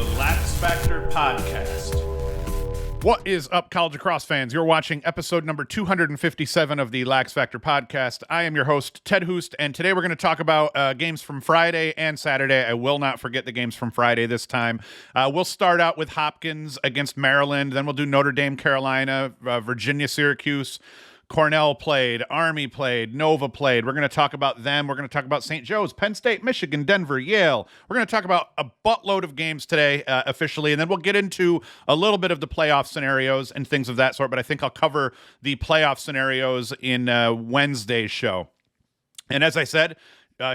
the LaxFactor podcast. What is up, college lacrosse fans? You're watching episode number 257 of the LaxFactor podcast. I am your host, Ted Hoost, and today we're going to talk about games from Friday and Saturday. I will not forget the games from Friday this time. We'll start out with Hopkins against Maryland, then we'll do Notre Dame, Carolina, Virginia, Syracuse. Cornell played, Army played, Nova played. We're going to talk about them. We're going to talk about St. Joe's, Penn State, Michigan, Denver, Yale. We're going to talk about a buttload of games today officially, and then we'll get into a little bit of the playoff scenarios and things of that sort, but I think I'll cover the scenarios in Wednesday's show. And as I said,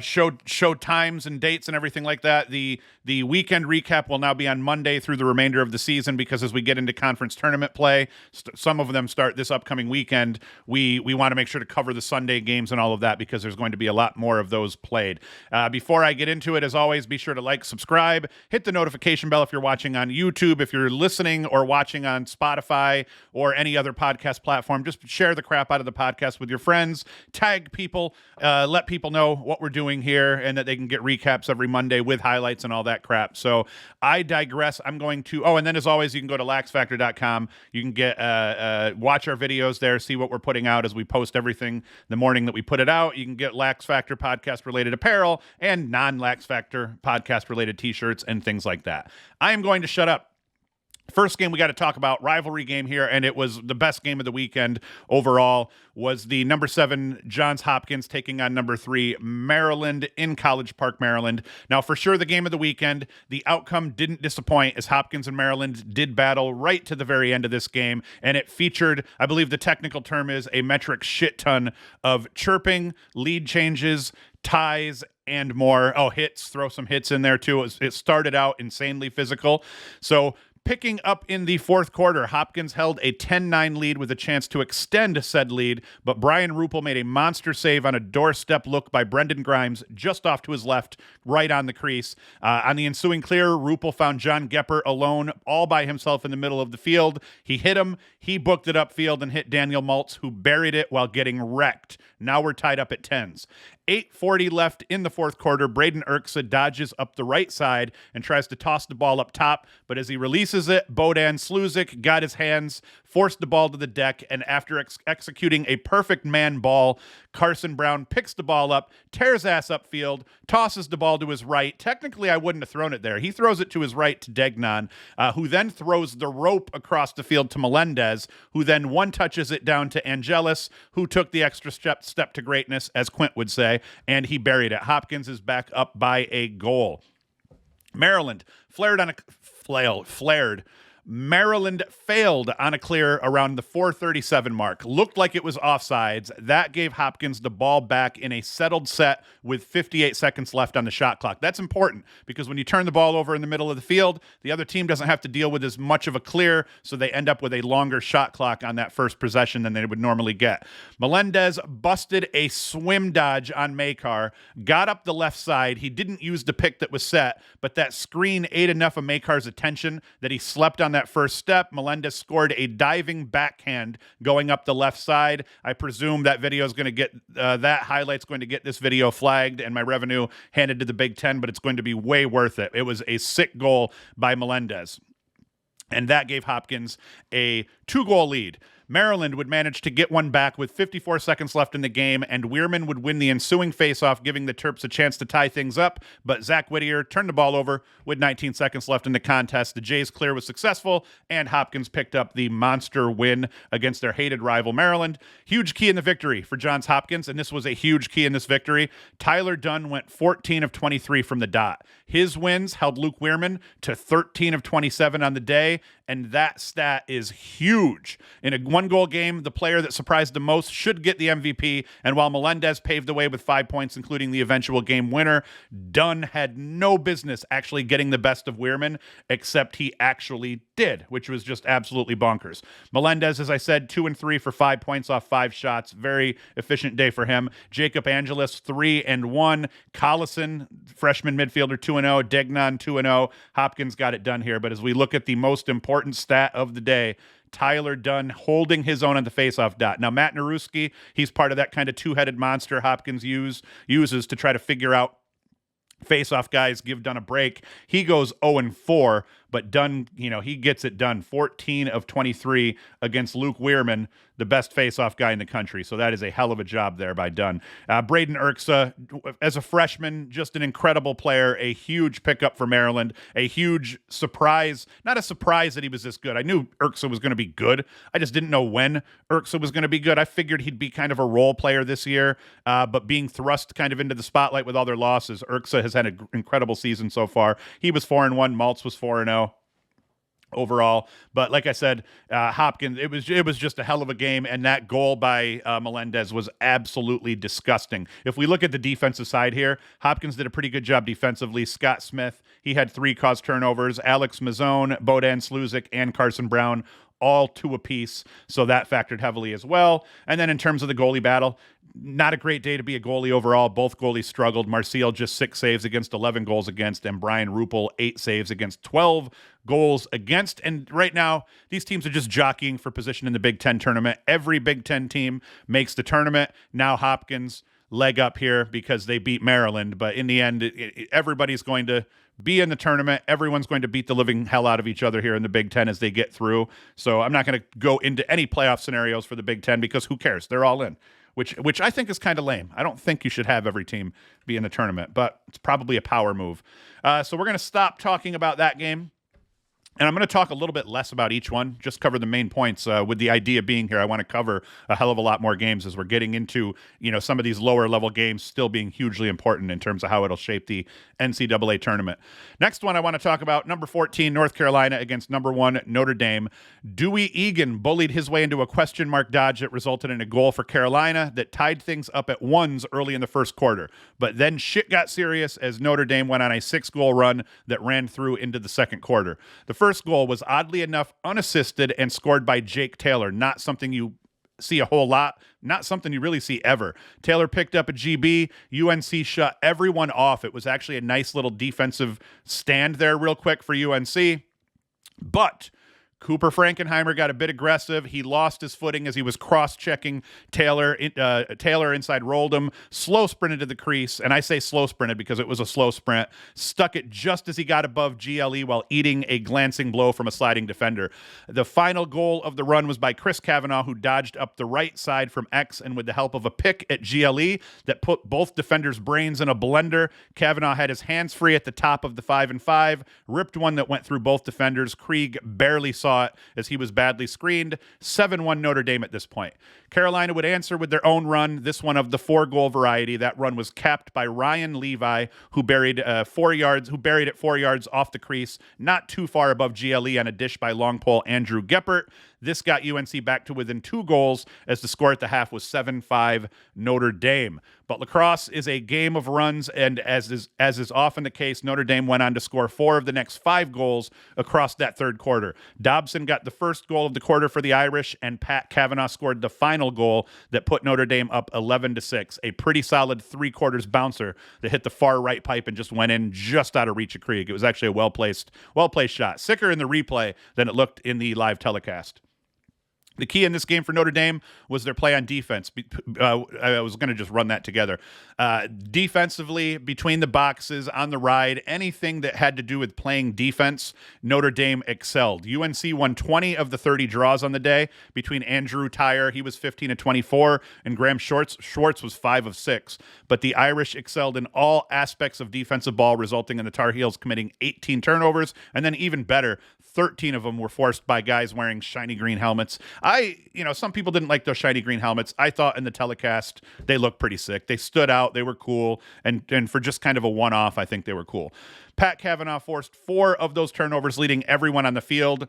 show times and dates and everything like that. The weekend recap will now be on Monday through the remainder of the season, because as we get into conference tournament play, some of them start this upcoming weekend. We want to make sure to cover the Sunday games and all of that, because there's going to be a lot more of those played. Before I get into it, as always, be sure to like, subscribe, hit the notification bell if you're watching on YouTube. If you're listening or watching on Spotify or any other podcast platform, just share the crap out of the podcast with your friends, tag people, let people know what we're doing here and that they can get recaps every Monday with highlights and all that crap. So I digress. I'm going to, and then as always, you can go to LaxFactor.com. You can get, watch our videos there, see what we're putting out as we post everything the morning that we put it out. You can get LaxFactor podcast related apparel and non-LaxFactor podcast related t-shirts and things like that. I am going to shut up. First game we got to talk about, rivalry game here, and it was the best game of the weekend overall, was the number 7 Johns Hopkins taking on number 3 Maryland in College Park, Maryland. Now, for sure, the game of the weekend, the outcome didn't disappoint, as Hopkins and Maryland did battle right to the very end of this game, and it featured, I believe the technical term is, a metric shit ton of chirping, lead changes, ties, and more. Hits, throw some hits in there too. It started out insanely physical. So picking up in the fourth quarter, Hopkins held a 10-9 lead with a chance to extend said lead, but Brian Ruppel made a monster save on a doorstep look by Brendan Grimes just off to his left, right on the crease. On the ensuing clear, Ruppel found John Gepper alone, all by himself in the middle of the field. He hit him, he booked it upfield and hit Daniel Maltz, who buried it while getting wrecked. Now we're tied up at 10s. 8:40 left in the fourth quarter. Braden Erksa dodges up the right side and tries to toss the ball up top, but as he releases it, Bodan Sluzik got his hands, forced the ball to the deck, and after executing a perfect man ball, Carson Brown picks the ball up, tears ass upfield, tosses the ball to his right. Technically, I wouldn't have thrown it there. He throws it to his right to Degnan, who then throws the rope across the field to Melendez, who then one-touches it down to Angelis, who took the extra step to greatness, as Quint would say, and he buried it. Hopkins is back up by a goal. Maryland Maryland failed on a clear around the 4:37 mark. Looked like it was offsides. That gave Hopkins the ball back in a settled set with 58 seconds left on the shot clock. That's important, because when you turn the ball over in the middle of the field, the other team doesn't have to deal with as much of a clear, so they end up with a longer shot clock on that first possession than they would normally get. Melendez busted a swim dodge on Makar, got up the left side. He didn't use the pick that was set, but that screen ate enough of Makar's attention that he slept on that first step. Melendez scored a diving backhand going up the left side. I presume that video is going to get, that highlight's going to get this video flagged and my revenue handed to the Big Ten, but it's going to be way worth it. It was a sick goal by Melendez. And that gave Hopkins a 2-goal lead. Maryland would manage to get one back with 54 seconds left in the game, and Weirman would win the ensuing faceoff, giving the Terps a chance to tie things up, but Zach Whittier turned the ball over with 19 seconds left in the contest. The Jays' clear was successful, and Hopkins picked up the monster win against their hated rival Maryland. Huge key in the victory for Johns Hopkins, and this was a huge key in this victory. Tyler Dunn went 14 of 23 from the dot. His wins held Luke Weirman to 13 of 27 on the day, and that stat is huge. In a one-goal game, the player that surprised the most should get the MVP, and while Melendez paved the way with 5 points, including the eventual game winner, Dunn had no business actually getting the best of Weirman, except he actually did, which was just absolutely bonkers. Melendez, as I said, 2 and 3 for 5 points off 5 shots. Very efficient day for him. Jacob Angelis, 3 and 1. Collison, freshman midfielder, 2 and 0. Degnan, 2 and 0. Hopkins got it done here, but as we look at the most important stat of the day, Tyler Dunn holding his own on the faceoff dot. Now, Matt Naruski, he's part of that kind of two-headed monster Hopkins uses to try to figure out face-off guys give Dunn a break. He goes 0-4, but Dunn, he gets it done. 14 of 23 against Luke Weirman, the best face-off guy in the country. So that is a hell of a job there by Dunn. Braden Erksa, as a freshman, just an incredible player, a huge pickup for Maryland, a huge surprise. Not a surprise that he was this good. I knew Erksa was going to be good. I just didn't know when Erksa was going to be good. I figured he'd be kind of a role player this year, but being thrust kind of into the spotlight with all their losses, Erksa has had an incredible season so far. He was 4-1. Maltz was 4-0. Overall, but like I said, Hopkins, it was just a hell of a game, and that goal by Melendez was absolutely disgusting. If we look at the defensive side here, Hopkins did a pretty good job defensively. Scott Smith, he had 3 caused turnovers. Alex Mazzone, Bodan Sluzik, and Carson Brown, all 2 apiece, so that factored heavily as well. And then in terms of the goalie battle, not a great day to be a goalie overall. Both goalies struggled. Marcial just 6 saves against 11 goals against, and Brian Ruppel 8 saves against 12 goals against. And right now, these teams are just jockeying for position in the Big Ten tournament. Every Big Ten team makes the tournament. Now Hopkins leg up here because they beat Maryland, but in the end, everybody's going to be in the tournament. Everyone's going to beat the living hell out of each other here in the Big Ten as they get through. So I'm not going to go into any playoff scenarios for the Big Ten because who cares? They're all in. Which I think is kind of lame. I don't think you should have every team be in the tournament, but it's probably a power move. So we're going to stop talking about that game. And I'm going to talk a little bit less about each one, just cover the main points. With the idea being here, I want to cover a hell of a lot more games as we're getting into, some of these lower level games still being hugely important in terms of how it'll shape the NCAA tournament. Next one I want to talk about, number 14, North Carolina against number 1, Notre Dame. Dewey Egan bullied his way into a question mark dodge that resulted in a goal for Carolina that tied things up at 1s early in the first quarter. But then shit got serious as Notre Dame went on a 6-goal run that ran through into the second quarter. The first goal was oddly enough unassisted and scored by Jake Taylor. Not something you see a whole lot, not something you really see ever. Taylor picked up a GB. UNC shut everyone off. It was actually a nice little defensive stand there real quick for UNC. But Cooper Frankenheimer got a bit aggressive. He lost his footing as he was cross-checking Taylor. Taylor inside rolled him, slow sprinted to the crease, and I say slow sprinted because it was a slow sprint, stuck it just as he got above GLE while eating a glancing blow from a sliding defender. The final goal of the run was by Chris Kavanaugh, who dodged up the right side from X, and with the help of a pick at GLE that put both defenders' brains in a blender, Kavanaugh had his hands free at the top of the 5-and-5, ripped one that went through both defenders. Krieg barely saw it as he was badly screened. 7-1 Notre Dame at this point. Carolina would answer with their own run, this one of the 4-goal variety. That run was capped by Ryan Levi, who buried it 4 yards off the crease, not too far above GLE on a dish by long pole Andrew Geppert. This got UNC back to within 2 goals as the score at the half was 7-5 Notre Dame. But lacrosse is a game of runs, and as is often the case, Notre Dame went on to score 4 of the next 5 goals across that third quarter. Dobson got the first goal of the quarter for the Irish, and Pat Kavanaugh scored the final goal that put Notre Dame up 11-6. A pretty solid 3/4 bouncer that hit the far right pipe and just went in just out of reach of Krieg. It was actually a well-placed shot. Sicker in the replay than it looked in the live telecast. The key in this game for Notre Dame was their play on defense. I was going to just run that together. Defensively, between the boxes, on the ride, anything that had to do with playing defense, Notre Dame excelled. UNC won 20 of the 30 draws on the day. Between Andrew Tyre, he was 15 of 24, and Graham Schwartz was 5 of 6. But the Irish excelled in all aspects of defensive ball, resulting in the Tar Heels committing 18 turnovers, and then even better, 13 of them were forced by guys wearing shiny green helmets. Some people didn't like those shiny green helmets. I thought in the telecast they looked pretty sick. They stood out. They were cool. And for just kind of a one-off, I think they were cool. Pat Kavanaugh forced 4 of those turnovers, leading everyone on the field.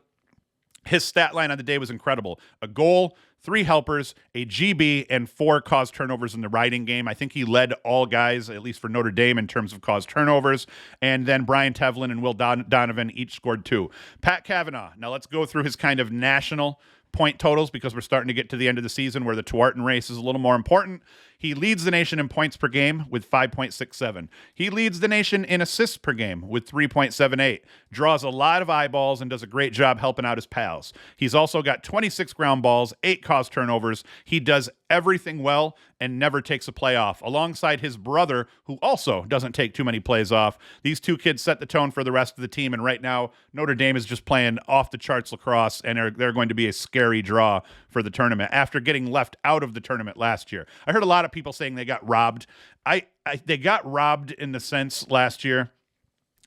His stat line on the day was incredible. A goal, 3 helpers, a GB, and 4 caused turnovers in the riding game. I think he led all guys, at least for Notre Dame, in terms of caused turnovers. And then Brian Tevlin and Will Donovan each scored 2. Pat Kavanaugh, now let's go through his kind of national point totals because we're starting to get to the end of the season where the Tewaaraton race is a little more important. He leads the nation in points per game with 5.67. He leads the nation in assists per game with 3.78. Draws a lot of eyeballs and does a great job helping out his pals. He's also got 26 ground balls, 8 caused turnovers. He does everything well and never takes a play off, alongside his brother, who also doesn't take too many plays off. These two kids set the tone for the rest of the team, and right now, Notre Dame is just playing off-the-charts lacrosse, and they're going to be a scary draw for the tournament after getting left out of the tournament last year. I heard a lot of people saying they got robbed. They got robbed in the sense last year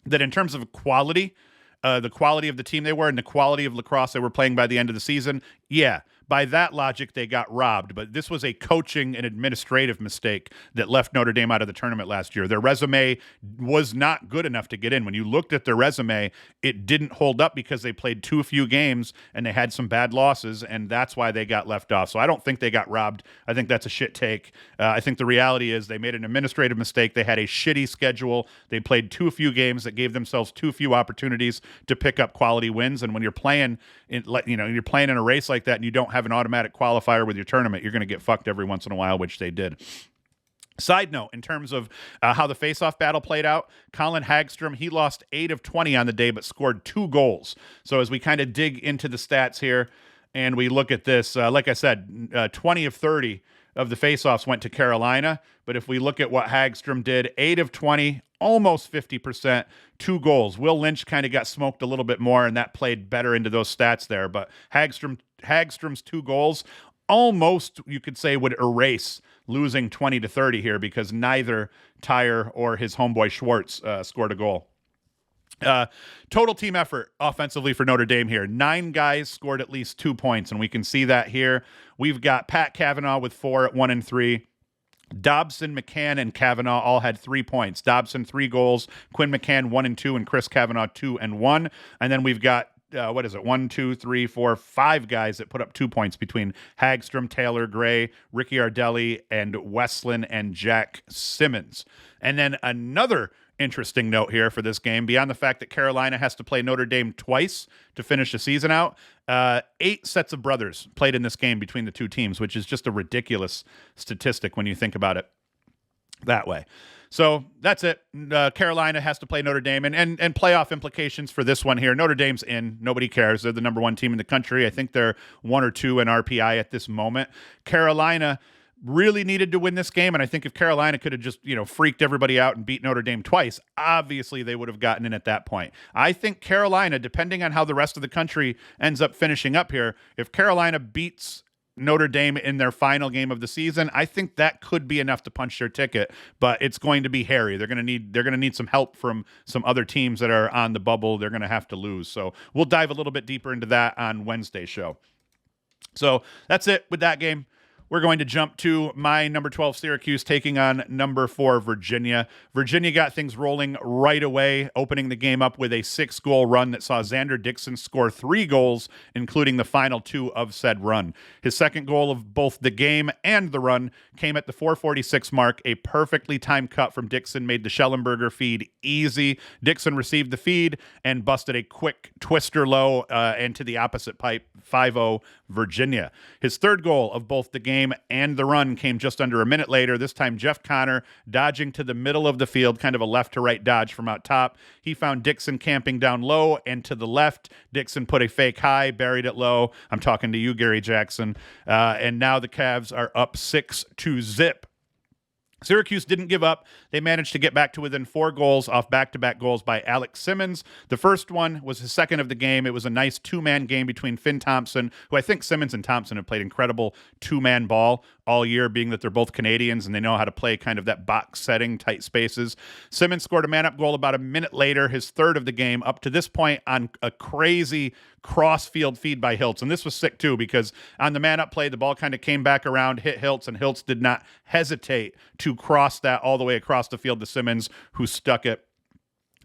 that in terms of quality, the quality of the team they were and the quality of lacrosse they were playing by the end of the season, yeah, by that logic, they got robbed. But this was a coaching and administrative mistake that left Notre Dame out of the tournament last year. Their resume was not good enough to get in. When you looked at their resume, it didn't hold up because they played too few games and they had some bad losses, and that's why they got left off. So I don't think they got robbed. I think that's a shit take. I think the reality is they made an administrative mistake. They had a shitty schedule. They played too few games that gave themselves too few opportunities to pick up quality wins. And when you're playing in a race like that and you don't have an automatic qualifier with your tournament, you're going to get fucked every once in a while, which they did. Side note, in terms of how the face-off battle played out, Colin Hagstrom, he lost 8 of 20 on the day, but scored 2 goals. So as we kind of dig into the stats here and we look at this, like I said, 20 of 30 of the face-offs went to Carolina. But if we look at what Hagstrom did, 8 of 20, almost 50%, 2 goals. Will Lynch kind of got smoked a little bit more, and that played better into those stats there. But Hagstrom's 2 goals almost, you could say, would erase losing 20-30 here, because neither Tyre or his homeboy Schwartz scored a goal. Total team effort offensively for Notre Dame here. 9 guys scored at least 2 points, and we can see that here. We've got Pat Kavanaugh with 4 at 1 and 3. Dobson, McCann, and Kavanaugh all had 3 points. Dobson, 3 goals. Quinn McCann, 1 and 2, and Chris Kavanaugh, 2 and 1. And then we've got 1, 2, 3, 4, 5 guys that put up 2 points between Hagstrom, Taylor Gray, Ricky Ardelli, and Westland and Jack Simmons. And then another interesting note here for this game, beyond the fact that Carolina has to play Notre Dame twice to finish the season out, 8 sets of brothers played in this game between the two teams, which is just a ridiculous statistic when you think about it that way. So that's it. Carolina has to play Notre Dame, and playoff implications for this one here. Notre Dame's in. Nobody cares. They're the number 1 team in the country. I think they're 1 or 2 in RPI at this moment. Carolina really needed to win this game, and I think if Carolina could have just, freaked everybody out and beat Notre Dame twice, obviously they would have gotten in at that point. I think Carolina, depending on how the rest of the country ends up finishing up here, if Carolina beats Notre Dame in their final game of the season, I think that could be enough to punch their ticket, but it's going to be hairy. They're going to need some help from some other teams that are on the bubble. They're going to have to lose. So we'll dive a little bit deeper into that on Wednesday's show. So that's it with that game. We're going to jump to my number 12 Syracuse taking on number 4 Virginia. Virginia got things rolling right away, opening the game up with a 6-goal run that saw Xander Dixon score 3 goals, including the final 2 of said run. His second goal of both the game and the run came at the 4:46 mark. A perfectly timed cut from Dixon made the Schellenberger feed easy. Dixon received the feed and busted a quick twister low and to the opposite pipe, 5-0 Virginia. His third goal of both the game and the run came just under a minute later. This time, Jeff Connor dodging to the middle of the field, kind of a left to right dodge from out top. He found Dixon camping down low and to the left. Dixon put a fake high, buried it low. I'm talking to you, Gary Jackson. And now the Cavs are up 6-0. Syracuse didn't give up. They managed to get back to within 4 goals off back-to-back goals by Alex Simmons. The first one was his second of the game. It was a nice 2-man game between Finn Thompson, who I think Simmons and Thompson have played incredible 2-man ball all year, being that they're both Canadians and they know how to play kind of that box setting, tight spaces. Simmons scored a man-up goal about a minute later, his third of the game, up to this point on a crazy cross-field feed by Hiltz. And this was sick, too, because on the man-up play, the ball kind of came back around, hit Hiltz, and Hiltz did not hesitate to cross that all the way across the field to Simmons, who stuck it.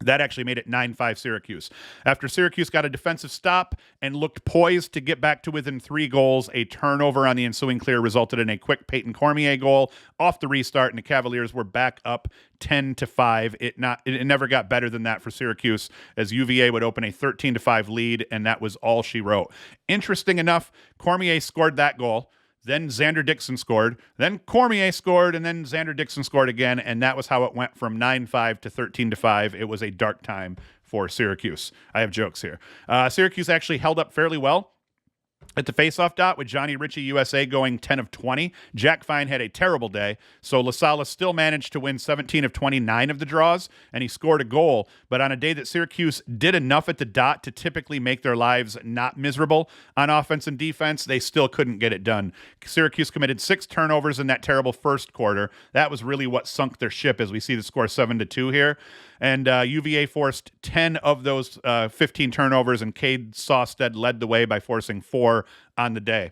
That actually made it 9-5 Syracuse. After Syracuse got a defensive stop and looked poised to get back to within 3 goals, a turnover on the ensuing clear resulted in a quick Peyton Cormier goal off the restart, and the Cavaliers were back up 10-5. It never got better than that for Syracuse, as UVA would open a 13-5 lead, and that was all she wrote. Interesting enough, Cormier scored that goal. Then Xander Dixon scored. Then Cormier scored, and then Xander Dixon scored again, and that was how it went from 9-5 to 13-5. It was a dark time for Syracuse. I have jokes here. Syracuse actually held up fairly well at the faceoff dot, with Johnny Ritchie USA going 10 of 20. Jack Fine had a terrible day, so LaSalle still managed to win 17 of 29 of the draws, and he scored a goal. But on a day that Syracuse did enough at the dot to typically make their lives not miserable on offense and defense, they still couldn't get it done. Syracuse committed 6 turnovers in that terrible first quarter. That was really what sunk their ship, as we see the score 7-2 here. And UVA forced 10 of those 15 turnovers, and Cade Sawstead led the way by forcing 4 on the day.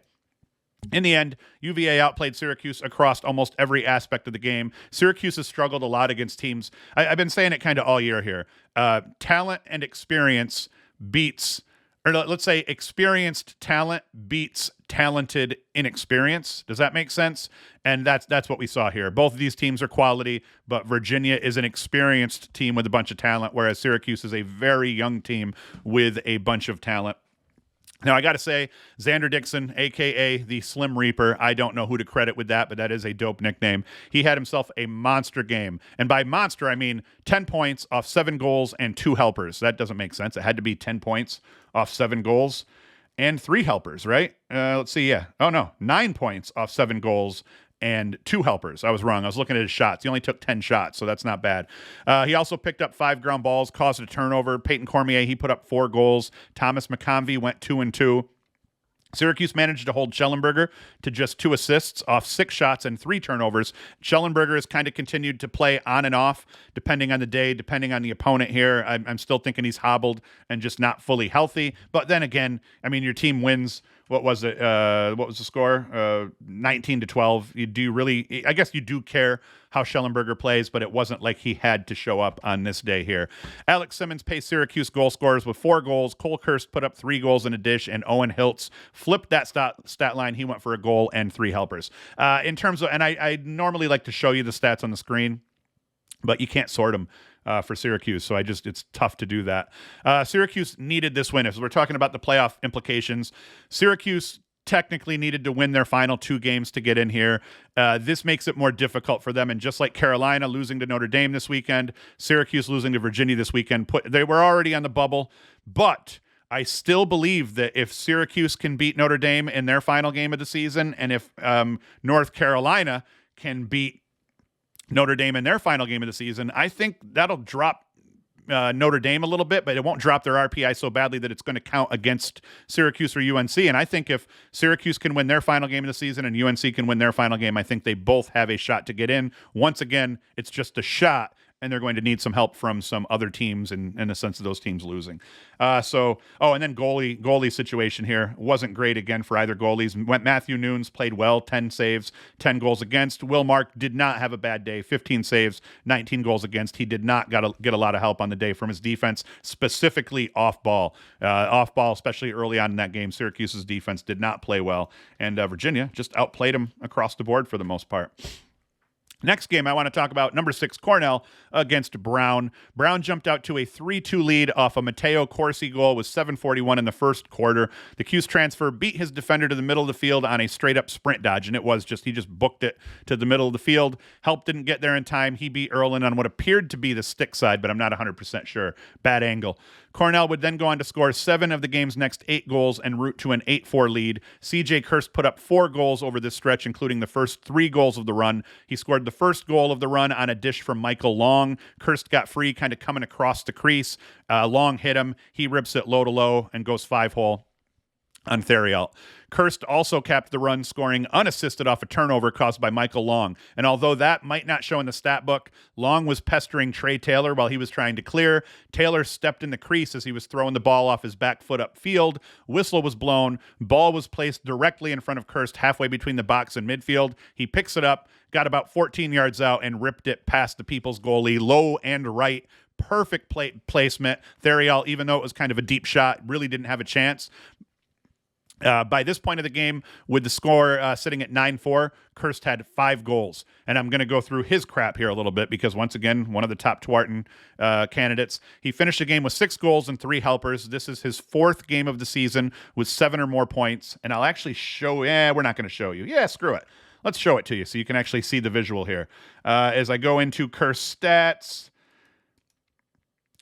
In the end, UVA outplayed Syracuse across almost every aspect of the game. Syracuse has struggled a lot against teams. I've been saying it kind of all year here. Talent and experience beats, or let's say experienced talent beats talented inexperience. Does that make sense? And that's what we saw here. Both of these teams are quality, but Virginia is an experienced team with a bunch of talent, whereas Syracuse is a very young team with a bunch of talent. Now, I got to say, Xander Dixon, a.k.a. the Slim Reaper, I don't know who to credit with that, but that is a dope nickname. He had himself a monster game. And by monster, I mean 10 points off 7 goals and 2 helpers. That doesn't make sense. It had to be 10 points off 7 goals and 3 helpers, right? Let's see, yeah. Oh, no, 9 points off 7 goals and 2 helpers. I was wrong. I was looking at his shots. He only took 10 shots, so that's not bad. He also picked up 5 ground balls, caused a turnover. Peyton Cormier, he put up 4 goals. Thomas McConvey went 2-2. Syracuse managed to hold Schellenberger to just 2 assists off 6 shots and 3 turnovers. Schellenberger has kind of continued to play on and off, depending on the day, depending on the opponent here. I'm still thinking he's hobbled and just not fully healthy. But then again, I mean, your team wins. What was it? What was the score? 19-12. I guess you do care how Schellenberger plays, but it wasn't like he had to show up on this day here. Alex Simmons paced Syracuse goal scorers with 4 goals. Cole Kirst put up 3 goals in a dish, and Owen Hiltz flipped that stat line. He went for a goal and 3 helpers. In terms of, and I normally like to show you the stats on the screen, but you can't sort them for Syracuse, so it's tough to do that. Syracuse needed this win. As we're talking about the playoff implications, Syracuse technically needed to win their final 2 games to get in here. This makes it more difficult for them, and just like Carolina losing to Notre Dame this weekend, Syracuse losing to Virginia this weekend, they were already on the bubble, but I still believe that if Syracuse can beat Notre Dame in their final game of the season, and if North Carolina can beat Notre Dame in their final game of the season, I think that'll drop Notre Dame a little bit, but it won't drop their RPI so badly that it's going to count against Syracuse or UNC. And I think if Syracuse can win their final game of the season and UNC can win their final game, I think they both have a shot to get in. Once again, it's just a shot, and they're going to need some help from some other teams in the sense of those teams losing. And then goalie situation here wasn't great again for either goalies. Matthew Nunes played well, 10 saves, 10 goals against. Will Mark did not have a bad day, 15 saves, 19 goals against. He did not get a lot of help on the day from his defense, specifically off ball. Especially early on in that game, Syracuse's defense did not play well, and Virginia just outplayed him across the board for the most part. Next game I want to talk about, number 6 Cornell against Brown. Brown jumped out to a 3-2 lead off a Matteo Corsi goal with 7:41 in the first quarter. The Cuse transfer beat his defender to the middle of the field on a straight-up sprint dodge, and he just booked it to the middle of the field. Help didn't get there in time. He beat Erlin on what appeared to be the stick side, but I'm not 100% sure. Bad angle. Cornell would then go on to score 7 of the game's next 8 goals and root to an 8-4 lead. C.J. Kirst put up 4 goals over this stretch, including the first 3 goals of the run. He scored the first goal of the run on a dish from Michael Long. Kirst got free, kind of coming across the crease. Long hit him. He rips it low to low and goes 5-hole on Theriault. Kirst also capped the run, scoring unassisted off a turnover caused by Michael Long. And although that might not show in the stat book, Long was pestering Trey Taylor while he was trying to clear. Taylor stepped in the crease as he was throwing the ball off his back foot upfield. Whistle was blown. Ball was placed directly in front of Kirst, halfway between the box and midfield. He picks it up, got about 14 yards out, and ripped it past the People's goalie, low and right. Perfect placement. Theriault, even though it was kind of a deep shot, really didn't have a chance. By this point of the game, with the score sitting at 9-4, Kirst had 5 goals. And I'm going to go through his crap here a little bit because, once again, one of the top Twarton candidates. He finished the game with 6 goals and 3 helpers. This is his 4th game of the season with 7 or more points. And I'll actually show... we're not going to show you. Yeah, screw it. Let's show it to you so you can actually see the visual here. As I go into Kirst's stats...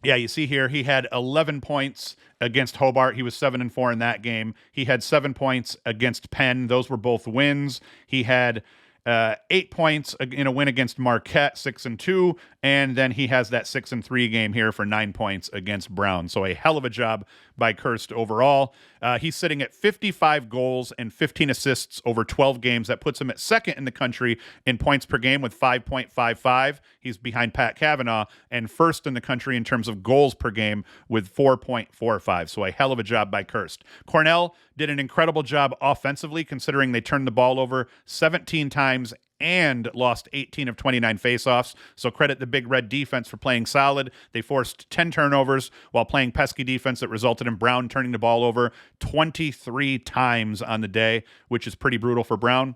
Yeah, you see here, he had 11 points against Hobart. He was 7-4 in that game. He had 7 points against Penn. Those were both wins. He had 8 points in a win against Marquette, 6-2, and then he has that 6-3 game here for 9 points against Brown. So a hell of a job by Kirst overall. He's sitting at 55 goals and 15 assists over 12 games. That puts him at 2nd in the country in points per game with 5.55. He's behind Pat Cavanaugh, and 1st in the country in terms of goals per game with 4.45. So a hell of a job by Kirst. Cornell did an incredible job offensively, considering they turned the ball over 17 times and lost 18 of 29 faceoffs. So credit the Big Red defense for playing solid. They forced 10 turnovers while playing pesky defense that resulted in Brown turning the ball over 23 times on the day, which is pretty brutal for Brown.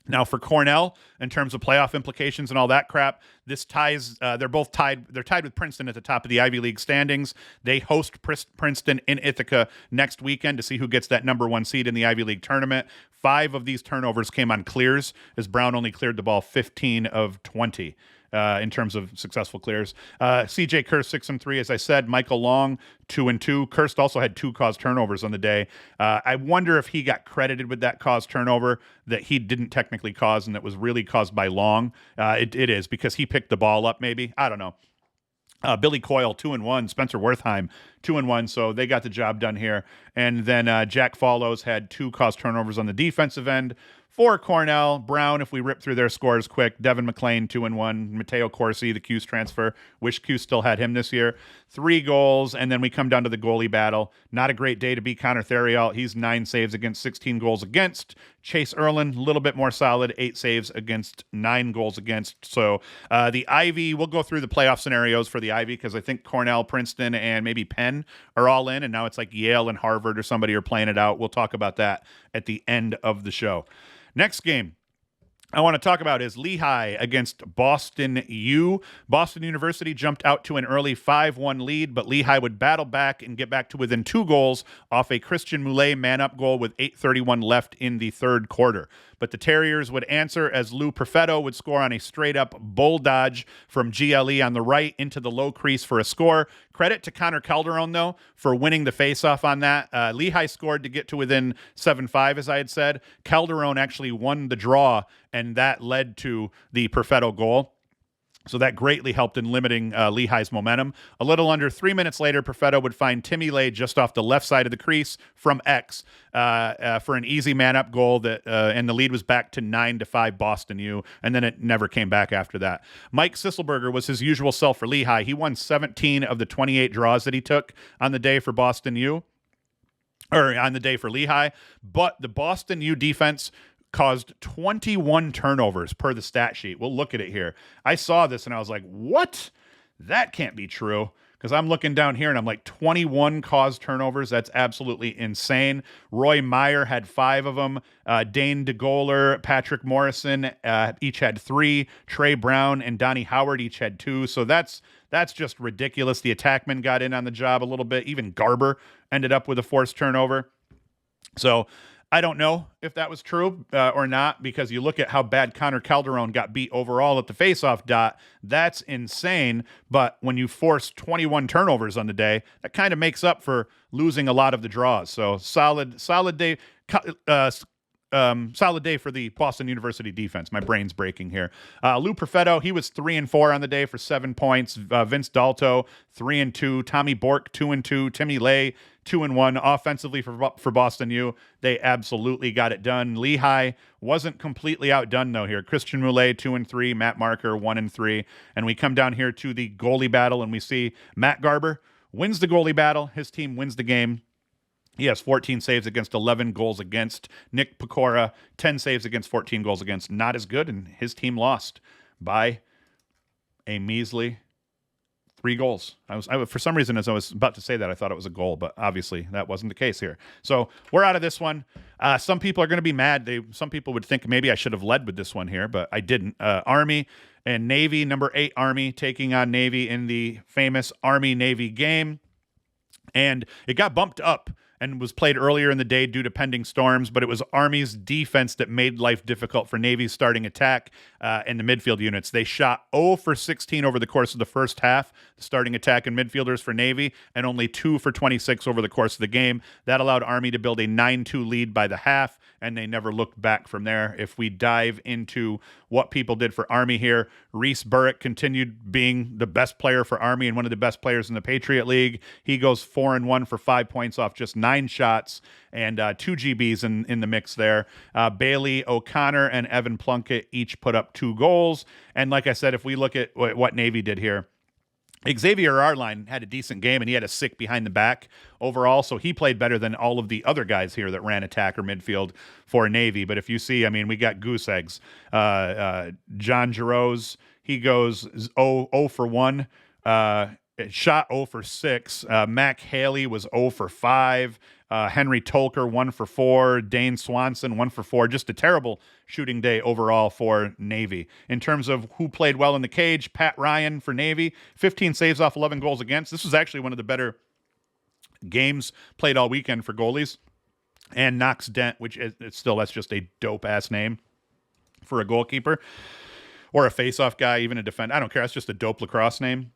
Now, for Cornell, in terms of playoff implications and all that crap, this ties. They're both tied. They're tied with Princeton at the top of the Ivy League standings. They host Princeton in Ithaca next weekend to see who gets that number 1 seed in the Ivy League tournament. 5 of these turnovers came on clears, as Brown only cleared the ball 15 of 20. In terms of successful clears. CJ Kirst, 6-3, as I said. Michael Long, 2-2. Kirst also had 2 caused turnovers on the day. I wonder if he got credited with that caused turnover that he didn't technically cause and that was really caused by Long. It is, because he picked the ball up, maybe. I don't know. Billy Coyle, 2-1. Spencer Wertheim, 2-1. So they got the job done here. And then Jack Follows had 2 caused turnovers on the defensive end. For Cornell, Brown, if we rip through their scores quick, Devin McLean, 2-1. Mateo Corsi, the Cuse transfer. Wish Cuse still had him this year. 3 goals, and then we come down to the goalie battle. Not a great day to beat Connor Theriault. He's 9 saves against 16 goals against. Chase Erlin, a little bit more solid, 8 saves against 9 goals against. So the Ivy, we'll go through the playoff scenarios for the Ivy because I think Cornell, Princeton, and maybe Penn are all in, and now it's like Yale and Harvard or somebody are playing it out. We'll talk about that at the end of the show. Next game I want to talk about is Lehigh against Boston U. Boston University jumped out to an early 5-1 lead, but Lehigh would battle back and get back to within 2 goals off a Christian Moulet man-up goal with 8:31 left in the third quarter. But the Terriers would answer as Lou Perfetto would score on a straight-up bull dodge from GLE on the right into the low crease for a score. Credit to Connor Calderon, though, for winning the faceoff on that. Lehigh scored to get to within 7-5, as I had said. Calderon actually won the draw, and that led to the Perfetto goal. So that greatly helped in limiting Lehigh's momentum. A little under 3 minutes later, Perfetto would find Timmy Lay just off the left side of the crease from X for an easy man-up goal, and the lead was back to 9-5 Boston U, and then it never came back after that. Mike Sisselberger was his usual self for Lehigh. He won 17 of the 28 draws that he took on the day for Boston U, or on the day for Lehigh, but the Boston U defense caused 21 turnovers per the stat sheet. We'll look at it here. I saw this and I was like, what? That can't be true. Because I'm looking down here and I'm like, 21 caused turnovers. That's absolutely insane. Roy Meyer had 5 of them. Dane DeGoler, Patrick Morrison each had 3. Trey Brown and Donnie Howard each had 2. So that's just ridiculous. The attackmen got in on the job a little bit. Even Garber ended up with a forced turnover. So I don't know if that was true or not, because you look at how bad Connor Calderon got beat overall at the faceoff dot. That's insane. But when you force 21 turnovers on the day, that kind of makes up for losing a lot of the draws. So solid day. Solid day for the Boston University defense. My brain's breaking here. Lou Perfetto, he was 3-4 on the day for 7 points. Vince Dalto, 3-2. Tommy Bork, 2-2. Timmy Lay, 2-1. Offensively for Boston U, they absolutely got it done. Lehigh wasn't completely outdone, though, here. Christian Moulet, 2-3. Matt Marker, 1-3. And we come down here to the goalie battle, and we see Matt Garber wins the goalie battle. His team wins the game. He has 14 saves against 11 goals against. Nick Pecora, 10 saves against 14 goals against. Not as good, and his team lost by a measly 3 goals. For some reason, as I was about to say that, I thought it was a goal, but obviously that wasn't the case here. So we're out of this one. Some people are going to be mad. Some people would think maybe I should have led with this one here, but I didn't. Army and Navy, number 8 Army taking on Navy in the famous Army-Navy game. And it got bumped up and was played earlier in the day due to pending storms, but it was Army's defense that made life difficult for Navy's starting attack and the midfield units. They shot 0 for 16 over the course of the first half, the starting attack and midfielders for Navy, and only 2 for 26 over the course of the game. That allowed Army to build a 9-2 lead by the half, and they never looked back from there. If we dive into what people did for Army here, Reese Burrick continued being the best player for Army and one of the best players in the Patriot League. He goes 4-1 for 5 points off just 9 shots and 2 GBs in the mix there. Bailey O'Connor and Evan Plunkett each put up 2 goals. And like I said, if we look at what Navy did here, Xavier Arline had a decent game, and he had a sick behind the back overall, so he played better than all of the other guys here that ran attack or midfield for Navy. But if you see, I mean, we got goose eggs. John Giroux, he goes 0 for 1, shot 0 for 6. Mac Haley was 0 for 5. Henry Tolker 1 for 4. Dane Swanson 1 for 4. Just a terrible shooting day overall for Navy. In terms of who played well in the cage, Pat Ryan for Navy, 15 saves off 11 goals against. This was actually one of the better games played all weekend for goalies. And Knox Dent, which is still, that's just a dope-ass name for a goalkeeper or a face-off guy, even a defender. I don't care. That's just a dope lacrosse name.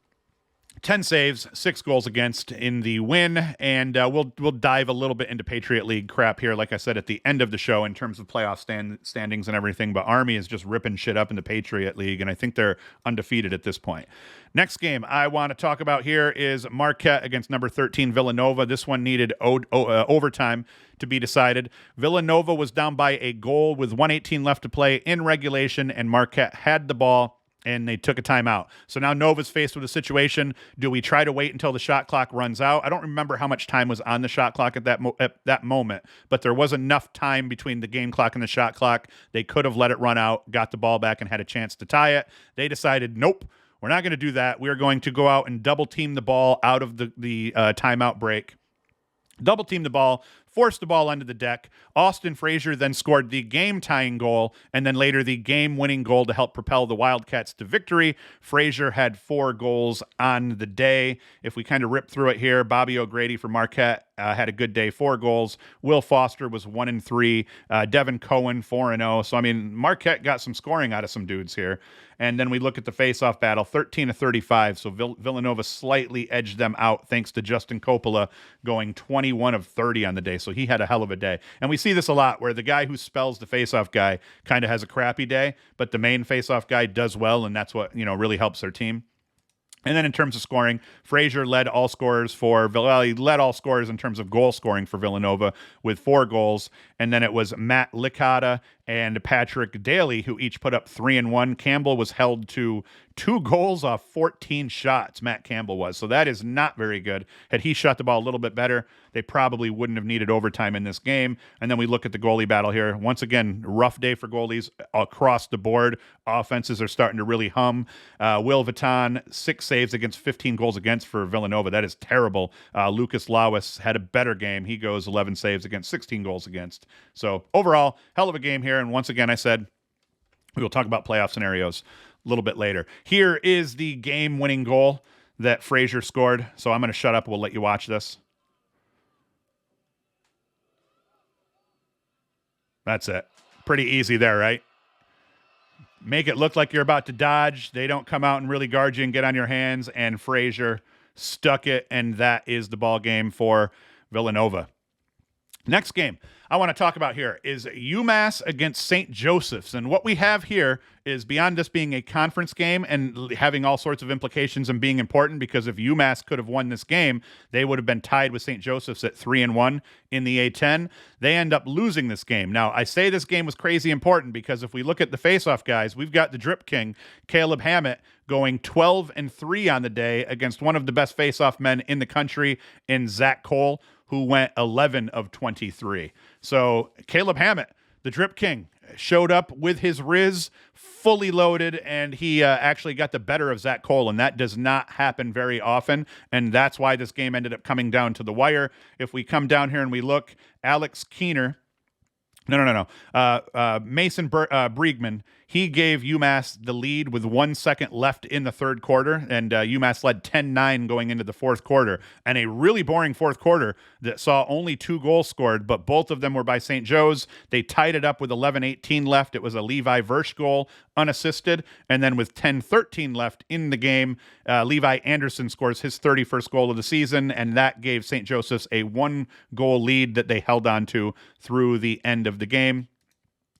10 saves, 6 goals against in the win, and we'll dive a little bit into Patriot League crap here, like I said, at the end of the show in terms of playoff standings and everything, but Army is just ripping shit up in the Patriot League, and I think they're undefeated at this point. Next game I want to talk about here is Marquette against number 13 Villanova. This one needed overtime to be decided. Villanova was down by a goal with 1:18 left to play in regulation, and Marquette had the ball, and they took a timeout. So now Nova's faced with a situation. Do we try to wait until the shot clock runs out? I don't remember how much time was on the shot clock at that moment, but there was enough time between the game clock and the shot clock. They could have let it run out, got the ball back, and had a chance to tie it. They decided, nope, we're not going to do that. We're going to go out and double team the ball out of the timeout break. Double team the ball, forced the ball onto the deck. Austin Frazier then scored the game-tying goal and then later the game-winning goal to help propel the Wildcats to victory. Frazier had 4 goals on the day. If we kind of rip through it here, Bobby O'Grady for Marquette had a good day, 4 goals. Will Foster was 1-3. Devin Cohen 4-0. So, I mean, Marquette got some scoring out of some dudes here. And then we look at the face-off battle, 13-35. So Villanova slightly edged them out thanks to Justin Coppola going 21 of 30 on the day. So he had a hell of a day. And we see this a lot where the guy who spells the face-off guy kind of has a crappy day, but the main face-off guy does well, and that's what, really helps their team. And then in terms of scoring, Frazier led all scorers he led all scorers in terms of goal scoring for Villanova with 4 goals. And then it was Matt Licata and Patrick Daly who each put up 3 and 1. Campbell was held to 2 goals off 14 shots, Matt Campbell was. So that is not very good. Had he shot the ball a little bit better, they probably wouldn't have needed overtime in this game. And then we look at the goalie battle here. Once again, rough day for goalies across the board. Offenses are starting to really hum. Will Vuitton, 6 saves against 15 goals against for Villanova. That is terrible. Lucas Lawis had a better game. He goes 11 saves against 16 goals against. So overall, hell of a game here. And once again, I said we will talk about playoff scenarios a little bit later. Here is the game-winning goal that Frazier scored. So I'm going to shut up. We'll let you watch this. That's it. Pretty easy there, right? Make it look like you're about to dodge. They don't come out and really guard you and get on your hands. And Frazier stuck it, and that is the ball game for Villanova. Next game I want to talk about here is UMass against St. Joseph's. And what we have here is, beyond this being a conference game and having all sorts of implications and being important, because if UMass could have won this game, they would have been tied with St. Joseph's at 3-1 in the A10. They end up losing this game. Now, I say this game was crazy important because if we look at the face-off guys, we've got the Drip King, Caleb Hammett, going 12-3 on the day against one of the best face-off men in the country in Zach Cole, who went 11 of 23. So Caleb Hammett, the Drip King, showed up with his Riz fully loaded, and he actually got the better of Zach Cole, and that does not happen very often, and that's why this game ended up coming down to the wire. If we come down here and we look, Alex Keener, Mason Briegman, he gave UMass the lead with 1 second left in the third quarter, and UMass led 10-9 going into the fourth quarter. And a really boring fourth quarter that saw only 2 goals scored, but both of them were by St. Joe's. They tied it up with 11:18 left. It was a Levi Versch goal, unassisted. And then with 10:13 left in the game, Levi Anderson scores his 31st goal of the season, and that gave St. Joseph's a 1-goal lead that they held on to through the end of the game.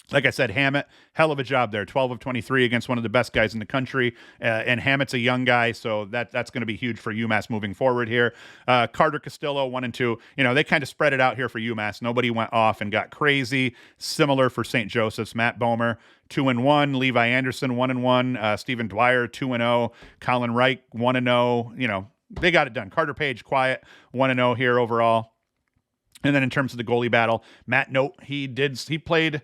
Like I said, Hammett, hell of a job there. 12 of 23 against one of the best guys in the country. And Hammett's a young guy, so that's going to be huge for UMass moving forward here. Carter Castillo, 1 and 2. They kind of spread it out here for UMass. Nobody went off and got crazy. Similar for St. Joseph's. Matt Bomer, 2 and 1. Levi Anderson, 1 and 1. Stephen Dwyer, 2 and 0. Colin Reich, 1 and 0. They got it done. Carter Page, quiet, 1 and 0 here overall. And then in terms of the goalie battle, Matt Note, he played.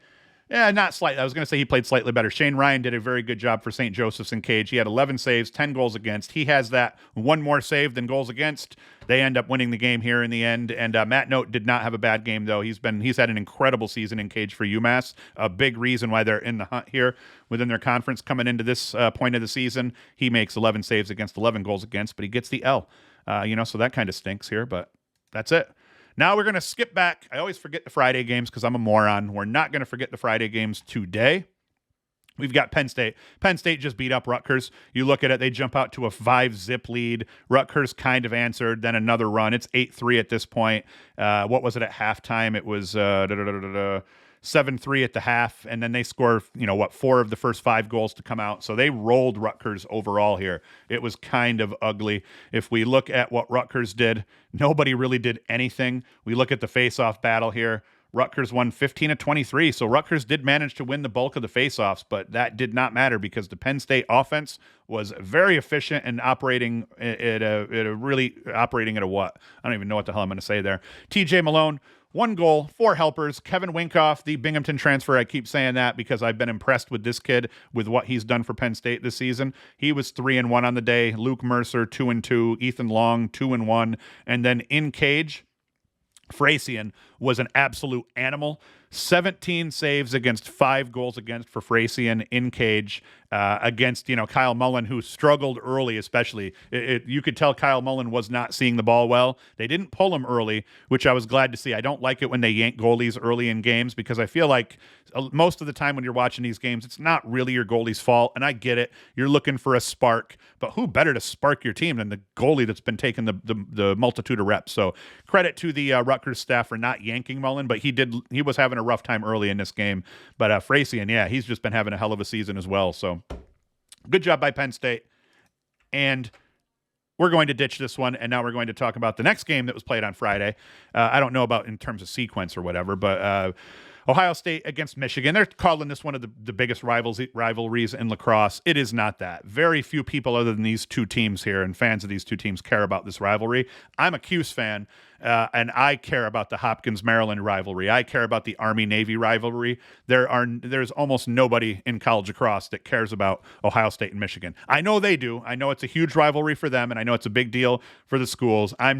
Yeah, not slightly. I was going to say he played slightly better. Shane Ryan did a very good job for St. Joseph's in cage. He had 11 saves, 10 goals against. He has that 1 more save than goals against. They end up winning the game here in the end. And Matt Note did not have a bad game, though. He's had an incredible season in cage for UMass. A big reason why they're in the hunt here within their conference coming into this point of the season. He makes 11 saves against, 11 goals against, but he gets the L. So that kind of stinks here, but that's it. Now we're going to skip back. I always forget the Friday games because I'm a moron. We're not going to forget the Friday games today. We've got Penn State. Penn State just beat up Rutgers. You look at it, they jump out to a 5-zip lead. Rutgers kind of answered, then another run. It's 8-3 at this point. What was it at halftime? It was 7-3 at the half, and then they score, 4 of the first 5 goals to come out. So they rolled Rutgers overall here. It was kind of ugly. If we look at what Rutgers did, nobody really did anything. We look at the face-off battle here. Rutgers won 15 of 23, so Rutgers did manage to win the bulk of the face-offs, but that did not matter because the Penn State offense was very efficient and operating at a what? I don't even know what the hell I'm going to say there. TJ Malone, 1 goal, 4 helpers. Kevin Winkoff, the Binghamton transfer. I keep saying that because I've been impressed with this kid, with what he's done for Penn State this season. He was 3 and 1 on the day. Luke Mercer, 2 and 2. Ethan Long, 2 and 1. And then in cage, Frasian was an absolute animal. 17 saves against 5 goals against for Frasian in cage against, Kyle Mullen, who struggled early, especially. You could tell Kyle Mullen was not seeing the ball well. They didn't pull him early, which I was glad to see. I don't like it when they yank goalies early in games because I feel like most of the time when you're watching these games, it's not really your goalie's fault. And I get it. You're looking for a spark, but who better to spark your team than the goalie that's been taking the multitude of reps? So credit to the Rutgers staff for not yanking Mullen, but he was having a rough time early in this game. But Frasian, yeah, he's just been having a hell of a season as well. So good job by Penn State. And we're going to ditch this one, and now we're going to talk about the next game that was played on Friday. I don't know about in terms of sequence or whatever, but Ohio State against Michigan. They're calling this one of the biggest rivalries in lacrosse. It is not that. Very few people other than these two teams here and fans of these two teams care about this rivalry. I'm a Cuse fan, and I care about the Hopkins-Maryland rivalry. I care about the Army-Navy rivalry. There's almost nobody in college lacrosse that cares about Ohio State and Michigan. I know they do. I know it's a huge rivalry for them, and I know it's a big deal for the schools. I'm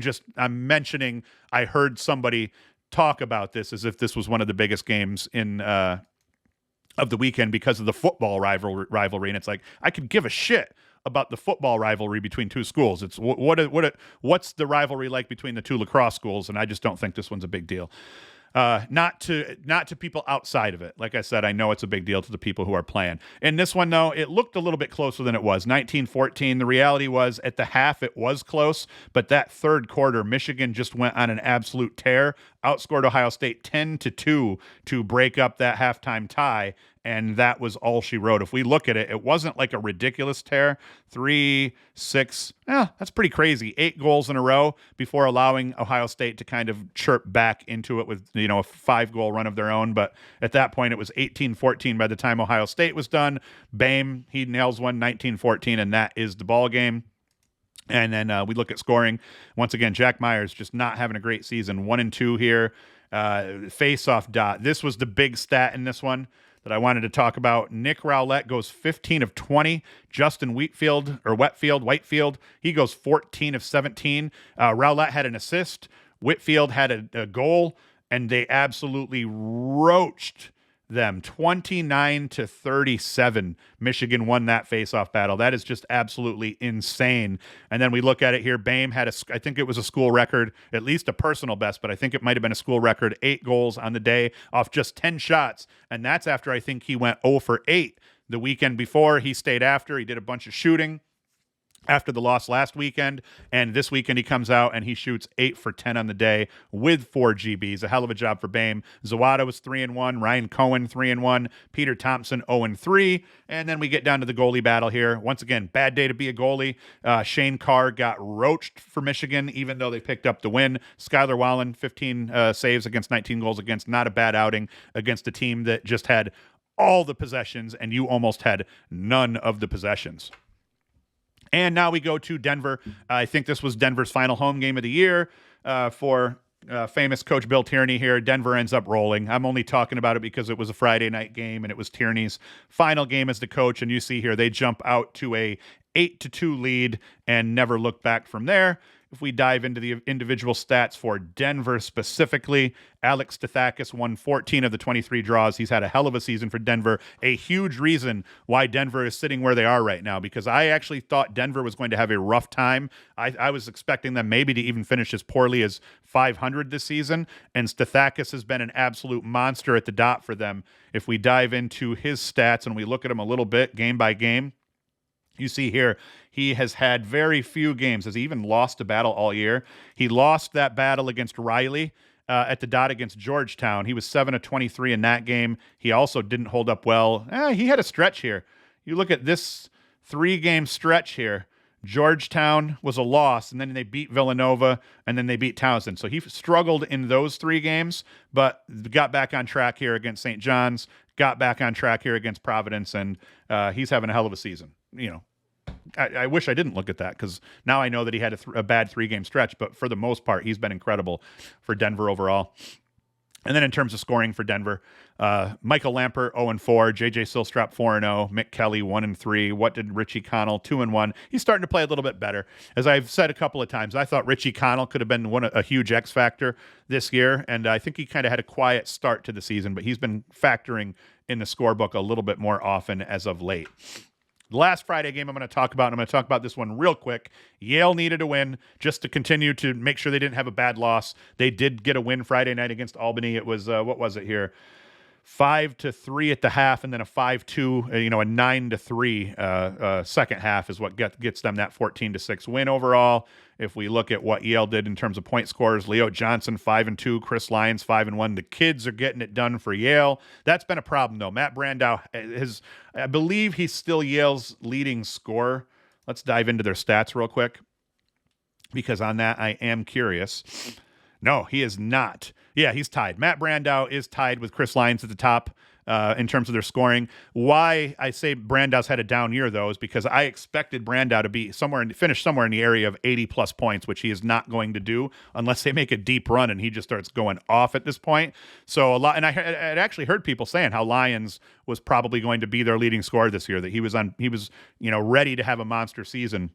mentioning, I heard somebody talk about this as if this was one of the biggest games of the weekend because of the football rivalry. And it's like, I could give a shit about the football rivalry between two schools. It's what's the rivalry like between the two lacrosse schools? And I just don't think this one's a big deal. Not to people outside of it. Like I said, I know it's a big deal to the people who are playing. In this one, though, it looked a little bit closer than it was. 19-14. The reality was, at the half, it was close, but that third quarter, Michigan just went on an absolute tear, outscored Ohio State 10-2 to break up that halftime tie, and that was all she wrote. If we look at it, it wasn't like a ridiculous tear. 3, 6, that's pretty crazy. 8 goals in a row before allowing Ohio State to kind of chirp back into it with, a 5-goal run of their own. But at that point, it was 18-14 by the time Ohio State was done. Bame, he nails one, 19-14, and that is the ball game. And then we look at scoring. Once again, Jack Myers just not having a great season. 1 and 2 here. Face-off dot. This was the big stat in this one. that I wanted to talk about. Nick Rowlett goes 15 of 20. Justin Whitefield, he goes 14 of 17. Rowlett had an assist. Whitfield had a goal, and they absolutely roached them 29-37. Michigan won that face-off battle. That is just absolutely insane. And then we look at it here. Boehm had I think it was a school record, at least a personal best, but I think it might have been a school record, 8 goals on the day off just 10 shots. And that's after I think he went 0 for 8 the weekend before. He stayed after. He did a bunch of shooting after the loss last weekend, and this weekend he comes out and he shoots 8 for 10 on the day with 4 GBs. A hell of a job for Boehm. Zawada was 3-1, Ryan Cohen 3-1, Peter Thompson 0-3, and then we get down to the goalie battle here. Once again, bad day to be a goalie. Shane Carr got roached for Michigan, even though they picked up the win. Skylar Wallen, 15 saves against 19 goals against. Not a bad outing against a team that just had all the possessions, and you almost had none of the possessions. And now we go to Denver. I think this was Denver's final home game of the year for famous Coach Bill Tierney here. Denver ends up rolling. I'm only talking about it because it was a Friday night game and it was Tierney's final game as the coach. And you see here they jump out to a 8-2 lead and never look back from there. If we dive into the individual stats for Denver specifically, Alex Stathakis won 14 of the 23 draws. He's had a hell of a season for Denver. A huge reason why Denver is sitting where they are right now, because I actually thought Denver was going to have a rough time. I was expecting them maybe to even finish as poorly as 500 this season, and Stathakis has been an absolute monster at the dot for them. If we dive into his stats and we look at him a little bit game by game, you see here, he has had very few games. Has he even lost a battle all year? He lost that battle against Riley at the dot against Georgetown. He was 7 of 23 in that game. He also didn't hold up well. He had a stretch here. You look at this 3-game stretch here. Georgetown was a loss, and then they beat Villanova, and then they beat Townsend. So he struggled in those 3 games, but got back on track here against St. John's, got back on track here against Providence, and he's having a hell of a season. You know, I wish I didn't look at that, because now I know that he had a bad 3-game stretch, but for the most part, he's been incredible for Denver overall. And then in terms of scoring for Denver, Michael Lampert 0-4, J.J. Silstrop 4-0, Mick Kelly 1-3. What did Richie Connell 2-1? He's starting to play a little bit better. As I've said a couple of times, I thought Richie Connell could have been a huge X factor this year, and I think he kind of had a quiet start to the season, but he's been factoring in the scorebook a little bit more often as of late. The last Friday game I'm going to talk about, and I'm going to talk about this one real quick. Yale needed a win just to continue to make sure they didn't have a bad loss. They did get a win Friday night against Albany. It was, what was it here? 5-3 at the half, and then a 5-2, a 9-3 second half is what gets them that 14-6 win overall. If we look at what Yale did in terms of point scorers, Leo Johnson 5-2, Chris Lyons 5-1. The kids are getting it done for Yale. That's been a problem though. Matt Brandow I believe he's still Yale's leading scorer. Let's dive into their stats real quick, because on that I am curious. No, he is not. Yeah, he's tied. Matt Brandow is tied with Chris Lyons at the top in terms of their scoring. Why I say Brandow's had a down year, though, is because I expected Brandow to be finish somewhere in the area of 80-plus points, which he is not going to do unless they make a deep run and he just starts going off at this point. So and I had actually heard people saying how Lyons was probably going to be their leading scorer this year, that he was ready to have a monster season.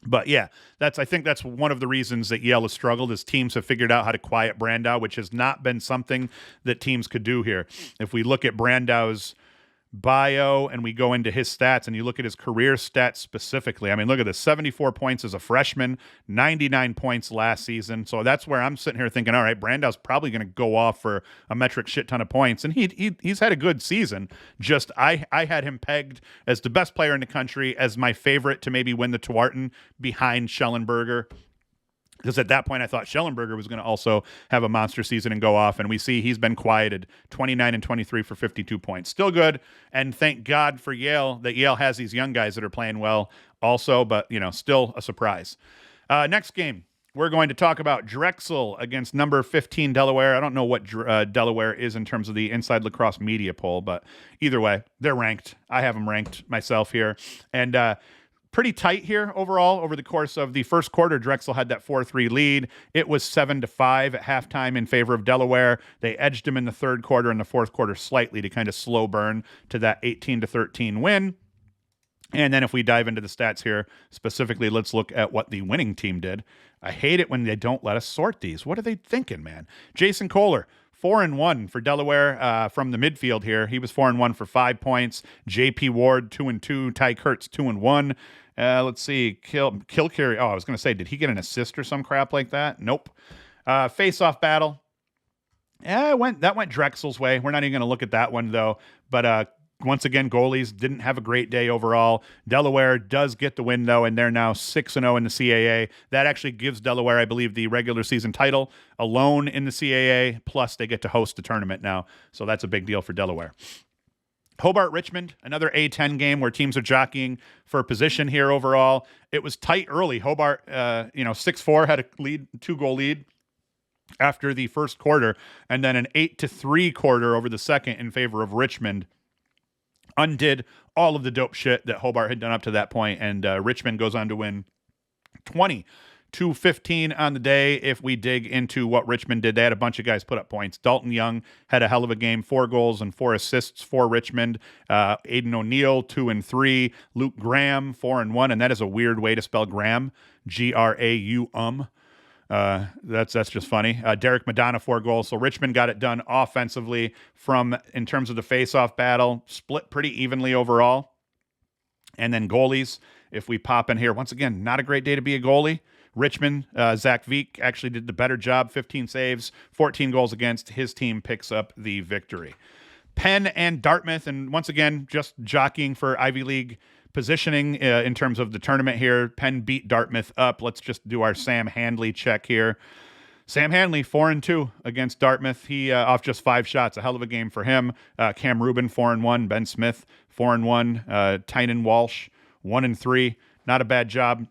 But yeah, I think that's one of the reasons that Yale has struggled, is teams have figured out how to quiet Brandow, which has not been something that teams could do here. If we look at Brandow's bio and we go into his stats and you look at his career stats specifically, I mean, look at this: 74 points as a freshman, 99 points last season. So that's where I'm sitting here thinking, all right, Brandow's probably going to go off for a metric shit ton of points, and he's had a good season. Just I had him pegged as the best player in the country, as my favorite to maybe win the Tewaaraton behind Schellenberger, because at that point I thought Schellenberger was going to also have a monster season and go off, and we see he's been quieted, 29-23 for 52 points. Still good, and thank God for Yale that Yale has these young guys that are playing well also, but still a surprise. Next game, we're going to talk about Drexel against number 15 Delaware. I don't know what Delaware is in terms of the Inside Lacrosse media poll, but either way, they're ranked. I have them ranked myself here, and pretty tight here overall over the course of the first quarter. Drexel had that 4-3 lead. It was 7-5 at halftime in favor of Delaware. They edged them in the third quarter and the fourth quarter slightly to kind of slow burn to that 18-13 win. And then if we dive into the stats here, specifically, let's look at what the winning team did. I hate it when they don't let us sort these. What are they thinking, man? Jason Kohler, 4-1 for Delaware from the midfield here. He was 4-1 for 5 points. J.P. Ward, 2-2. Ty Kurtz, 2-1. Let's see. Kilcarry. Oh, I was going to say, did he get an assist or some crap like that? Nope. Face-off battle. That went Drexel's way. We're not even going to look at that one, though. But once again, goalies didn't have a great day overall. Delaware does get the win, though, and they're now 6-0 in the CAA. That actually gives Delaware, I believe, the regular season title alone in the CAA, plus they get to host the tournament now. So that's a big deal for Delaware. Hobart, Richmond, another A10 game where teams are jockeying for position here overall. It was tight early. Hobart, 6-4, had a lead, 2-goal lead after the first quarter, and then an 8-3 quarter over the second in favor of Richmond. Undid all of the dope shit that Hobart had done up to that point, and Richmond goes on to win 20-15 on the day. If we dig into what Richmond did, they had a bunch of guys put up points. Dalton Young had a hell of a game, 4 goals and 4 assists for Richmond. Aiden O'Neill, 2-3. Luke Graham, 4-1, and that is a weird way to spell Graham, Graum. That's just funny. Derek Madonna, 4 goals. So Richmond got it done offensively in terms of the face-off battle, split pretty evenly overall. And then goalies, if we pop in here, once again, not a great day to be a goalie. Richmond, Zach Veek actually did the better job, 15 saves, 14 goals against. His team picks up the victory. Penn and Dartmouth, and once again, just jockeying for Ivy League positioning in terms of the tournament here. Penn beat Dartmouth up. Let's just do our Sam Handley check here. Sam Handley, 4-2 against Dartmouth. He off just 5 shots. A hell of a game for him. Cam Rubin, 4-1. Ben Smith, 4-1. Tynan Walsh, 1-3. Not a bad job.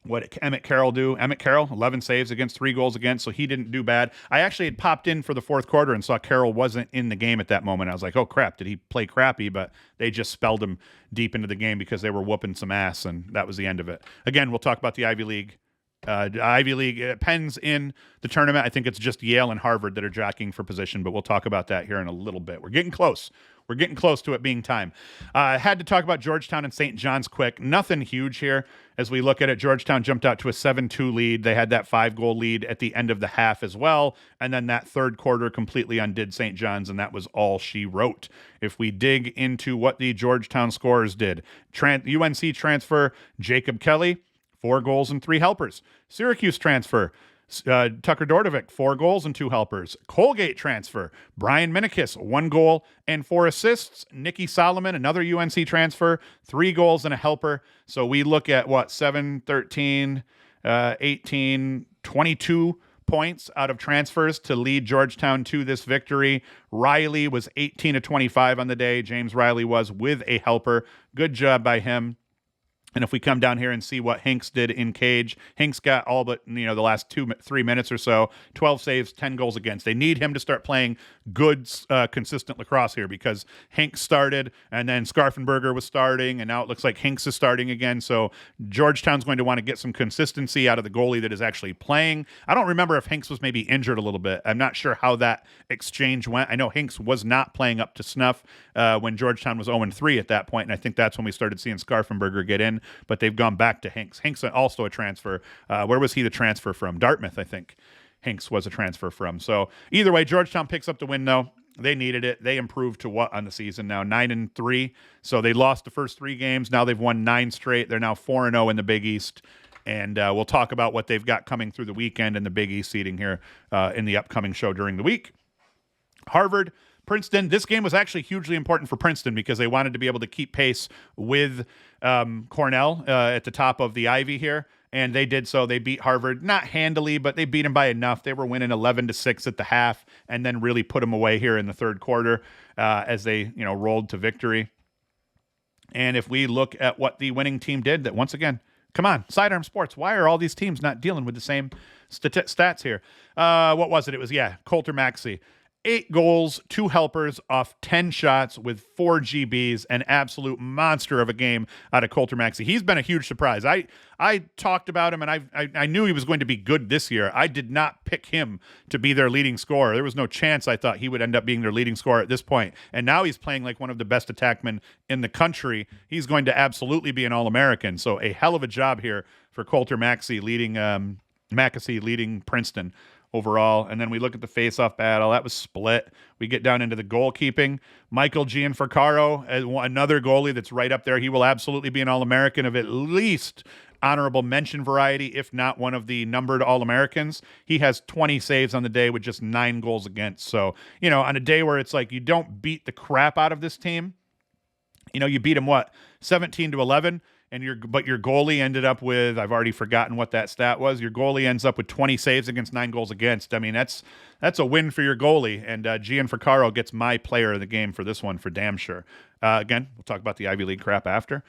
What did Emmett Carroll do? Emmett Carroll, 11 saves against, 3 goals against, so he didn't do bad. I actually had popped in for the fourth quarter and saw Carroll wasn't in the game at that moment. I was like, oh, crap, did he play crappy? But they just spelled him deep into the game because they were whooping some ass, and that was the end of it. Again, we'll talk about the Ivy League. Penn's in the tournament. I think it's just Yale and Harvard that are jockeying for position, but we'll talk about that here in a little bit. We're getting close. We're getting close to it being time. I had to talk about Georgetown and St. John's quick. Nothing huge here. As we look at it, Georgetown jumped out to a 7-2 lead. They had that 5-goal lead at the end of the half as well. And then that third quarter completely undid St. John's, and that was all she wrote. If we dig into what the Georgetown scorers did, UNC transfer Jacob Kelly, 4 goals and 3 helpers. Syracuse transfer, Tucker Dordovic, 4 goals and 2 helpers. Colgate transfer, Brian Minikis, 1 goal and 4 assists. Nikki Solomon, another UNC transfer, 3 goals and a helper. So we look at 7, 13, 18, 22 points out of transfers to lead Georgetown to this victory. Riley was 18-25 on the day. James Riley was with a helper. Good job by him. And if we come down here and see what Hinks did in cage, Hinks got all but the last 2-3 minutes or so, 12 saves, 10 goals against. They need him to start playing good, consistent lacrosse here because Hinks started, and then Scarfenberger was starting, and now it looks like Hinks is starting again. So Georgetown's going to want to get some consistency out of the goalie that is actually playing. I don't remember if Hinks was maybe injured a little bit. I'm not sure how that exchange went. I know Hinks was not playing up to snuff when Georgetown was 0-3 at that point, and I think that's when we started seeing Scarfenberger get in. But they've gone back to Hinks. Hinks also a transfer. Where was he the transfer from? Dartmouth, I think. Hinks was a transfer from. So either way, Georgetown picks up the win, though. They needed it. They improved to what on the season now? 9-3. So they lost the first 3 games. Now they've won 9 straight. They're now 4-0 in the Big East. And we'll talk about what they've got coming through the weekend in the Big East seeding here in the upcoming show during the week. Harvard, Princeton. This game was actually hugely important for Princeton because they wanted to be able to keep pace with Cornell at the top of the Ivy here, and they did so. They beat Harvard, not handily, but they beat them by enough. They were winning 11-6 at the half, and then really put them away here in the third quarter as they rolled to victory. And if we look at what the winning team did, that once again, come on, Sidearm Sports, why are all these teams not dealing with the same stats here? What was it? It was Coulter Maxey. 8 goals, 2 helpers off 10 shots with 4 GBs, an absolute monster of a game out of Colter Maxey. He's been a huge surprise. I talked about him, and I knew he was going to be good this year. I did not pick him to be their leading scorer. There was no chance I thought he would end up being their leading scorer at this point. And now he's playing like one of the best attackmen in the country. He's going to absolutely be an All-American. So a hell of a job here for Colter Maxey leading Princeton overall. And then we look at the face-off battle. That was split. We get down into the goalkeeping. Michael Gianfrancaro, another goalie that's right up there. He will absolutely be an All-American of at least honorable mention variety, if not one of the numbered All-Americans. He has 20 saves on the day with just 9 goals against. So, on a day where it's like you don't beat the crap out of this team, you beat them 17-11, but your goalie ended up with, I've already forgotten what that stat was. Your goalie ends up with 20 saves against 9 goals against. I mean, that's a win for your goalie, and Gianfrancaro gets my player of the game for this one for damn sure. Again, we'll talk about the Ivy League crap after.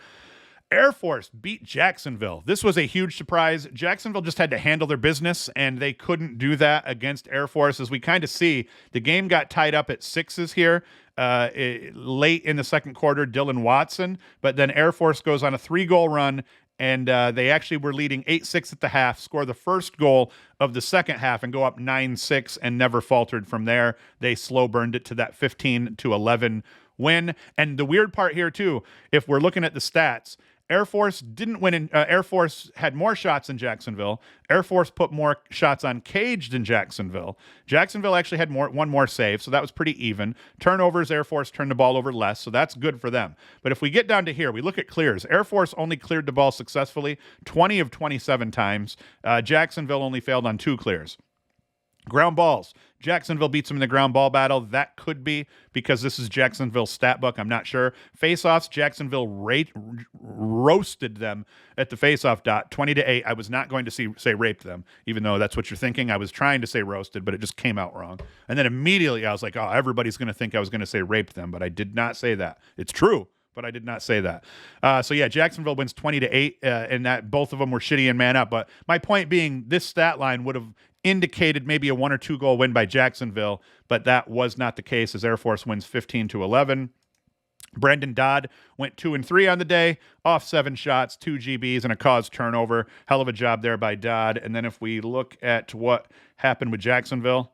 Air Force beat Jacksonville. This was a huge surprise. Jacksonville just had to handle their business, and they couldn't do that against Air Force. As we kind of see, the game got tied up at 6s here. Late in the second quarter, Dylan Watson, but then Air Force goes on a 3-goal run, and they actually were leading 8-6 at the half, score the first goal of the second half, and go up 9-6 and never faltered from there. They slow burned it to that 15-11 win. And the weird part here, too, if we're looking at the stats, Air Force didn't win. Air Force had more shots than Jacksonville. Air Force put more shots on cage than Jacksonville. Jacksonville actually had one more save, so that was pretty even. Turnovers, Air Force turned the ball over less, so that's good for them. But if we get down to here, we look at clears. Air Force only cleared the ball successfully 20 of 27 times. Jacksonville only failed on 2 clears. Ground balls. Jacksonville beats them in the ground ball battle. That could be because this is Jacksonville's stat book. I'm not sure. Face-offs, Jacksonville roasted them at the face-off dot, 20-8. I was not going to say raped them, even though that's what you're thinking. I was trying to say roasted, but it just came out wrong. And then immediately I was like, oh, everybody's going to think I was going to say raped them, but I did not say that. It's true, but I did not say that. So yeah, Jacksonville wins 20-8, and that both of them were shitty in man up. But my point being, this stat line would have indicated maybe a 1 or 2 goal win by Jacksonville, but that was not the case as Air Force wins 15-11. Brandon Dodd went 2 and 3 on the day, off 7 shots, 2 GBs, and a caused turnover. Hell of a job there by Dodd. And then if we look at what happened with Jacksonville,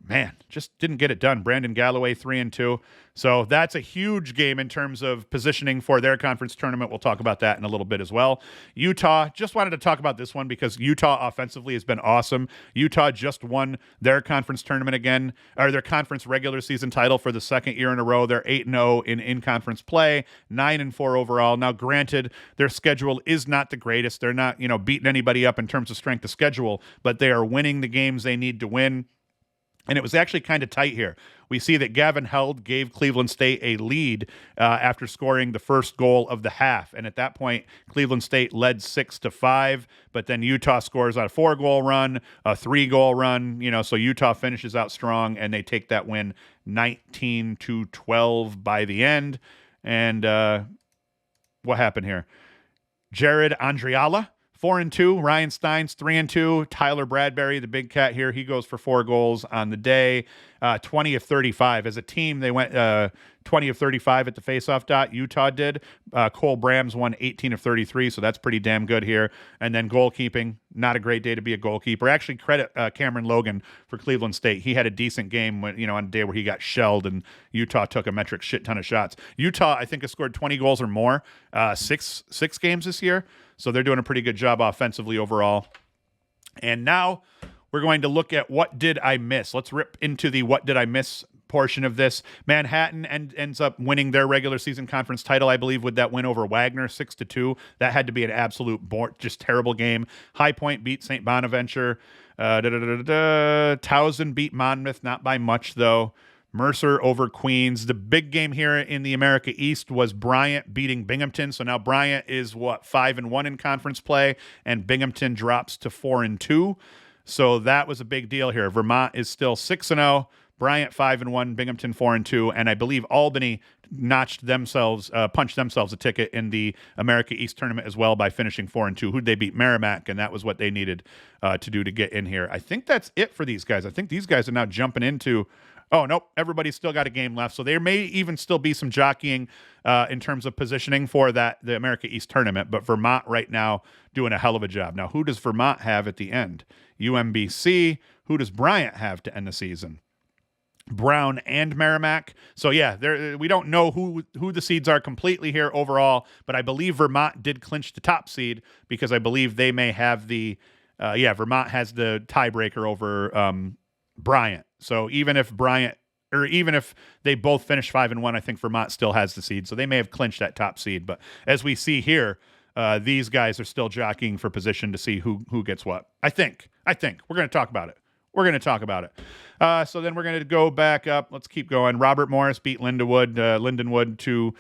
man, just didn't get it done. Brandon Galloway, 3 and 2. So that's a huge game in terms of positioning for their conference tournament. We'll talk about that in a little bit as well. Utah, just wanted to talk about this one because Utah offensively has been awesome. Utah just won their conference tournament again, or their conference regular season title for the second year in a row. They're 8-0 in conference play, 9-4 overall. Now, granted, their schedule is not the greatest. They're not, beating anybody up in terms of strength of schedule, but they are winning the games they need to win. And it was actually kind of tight here. We see that Gavin Held gave Cleveland State a lead after scoring the first goal of the half. And at that point, Cleveland State led 6-5, but then Utah scores on a 4-goal run, a 3-goal run, so Utah finishes out strong and they take that win 19-12 by the end. And what happened here? Jared Andriala, 4 and 2. Ryan Steins, 3 and 2. Tyler Bradbury, the big cat here, he goes for 4 goals on the day. 20 of 35. As a team, they went 20 of 35 at the faceoff dot. Utah did. Cole Brams won 18 of 33, so that's pretty damn good here. And then goalkeeping, not a great day to be a goalkeeper. Actually, credit Cameron Logan for Cleveland State. He had a decent game when, on a day where he got shelled and Utah took a metric shit ton of shots. Utah, I think, has scored 20 goals or more six games this year. So they're doing a pretty good job offensively overall. And now we're going to look at what did I miss. Let's rip into the what did I miss portion of this. Manhattan ends up winning their regular season conference title, I believe, with that win over Wagner, 6-2. That had to be an absolute just terrible game. High Point beat St. Bonaventure. Towson beat Monmouth, not by much though. Mercer over Queens. The big game here in the America East was Bryant beating Binghamton. So now Bryant is 5-1 in conference play, and Binghamton drops to 4-2. So that was a big deal here. Vermont is still 6-0. Bryant 5-1, Binghamton 4-2, and I believe Albany punched themselves a ticket in the America East tournament as well by finishing 4-2. Who'd they beat? Merrimack, and that was what they needed to do to get in here. I think that's it for these guys. I think these guys are now jumping into Oh, nope. Everybody's still got a game left. So there may even still be some jockeying in terms of positioning for the America East tournament. But Vermont right now doing a hell of a job. Now, who does Vermont have at the end? UMBC. Who does Bryant have to end the season? Brown and Merrimack. So yeah, we don't know who the seeds are completely here overall, but I believe Vermont did clinch the top seed because I believe they may have Vermont has the tiebreaker over Bryant. So even if they both finish 5-1, I think Vermont still has the seed. So they may have clinched that top seed. But as we see here, these guys are still jockeying for position to see who gets what. I think we're going to talk about it. So then we're going to go back up. Let's keep going. Robert Morris beat Lindenwood to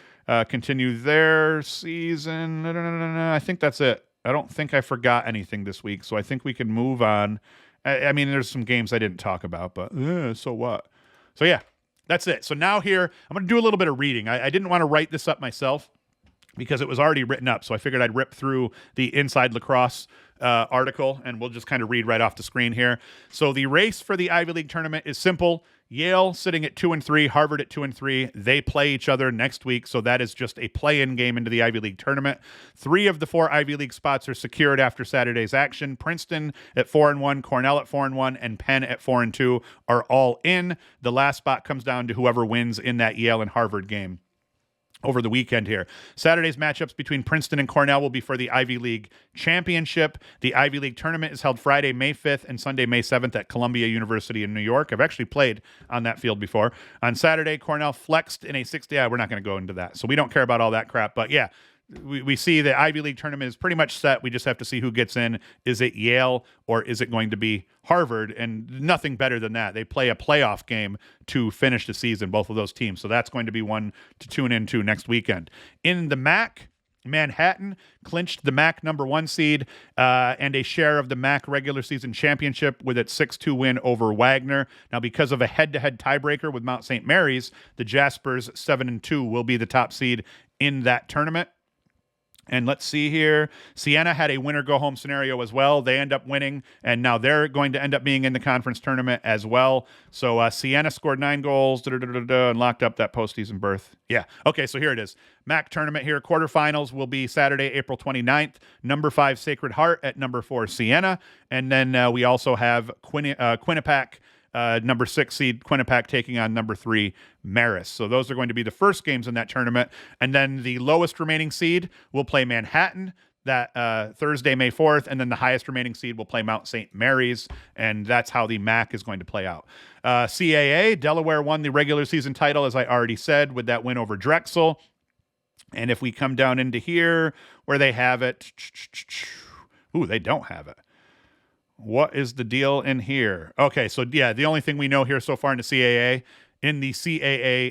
continue their season. I think that's it. I don't think I forgot anything this week, so I think we can move on. I mean, there's some games I didn't talk about, but so what? So yeah, that's it. So now here, I'm going to do a little bit of reading. I didn't want to write this up myself because it was already written up, so I figured I'd rip through the Inside Lacrosse article, and we'll just kind of read right off the screen here. So the race for the Ivy League tournament is simple. Yale sitting at 2-3, Harvard at 2-3. They play each other next week, so that is just a play-in game into the Ivy League tournament. 3 of the 4 Ivy League spots are secured after Saturday's action. Princeton at 4-1, Cornell at 4-1, and Penn at 4-2 are all in. The last spot comes down to whoever wins in that Yale and Harvard game over the weekend here. Saturday's matchups between Princeton and Cornell will be for the Ivy League Championship. The Ivy League tournament is held Friday, May 5th and Sunday, May 7th at Columbia University in New York. I've actually played on that field before. On Saturday, Cornell flexed in a 6-day. We're not going to go into that. So we don't care about all that crap. But yeah, we see the Ivy League tournament is pretty much set. We just have to see who gets in. Is it Yale or is it going to be Harvard? And nothing better than that. They play a playoff game to finish the season, both of those teams. So that's going to be one to tune into next weekend. In the MAC, Manhattan clinched the MAC number 1 seed and a share of the MAC regular season championship with its 6-2 win over Wagner. Now, because of a head-to-head tiebreaker with Mount St. Mary's, the Jaspers 7-2 will be the top seed in that tournament. And let's see here. Siena had a winner-go-home scenario as well. They end up winning, and now they're going to end up being in the conference tournament as well. So Siena scored 9 goals and locked up that postseason berth. Yeah. Okay, so here it is. MAC tournament here. Quarterfinals will be Saturday, April 29th. Number 5 Sacred Heart at number 4 Siena. And then we also have Quinnipiac. Number 6 seed Quinnipiac taking on number 3 Marist. So those are going to be the first games in that tournament. And then the lowest remaining seed will play Manhattan that Thursday, May 4th. And then the highest remaining seed will play Mount St. Mary's. And that's how the MAC is going to play out. CAA, Delaware won the regular season title, as I already said, with that win over Drexel. And if we come down into here where they have it, ooh, they don't have it. What is the deal in here? Okay, so yeah, the only thing we know here so far in the CAA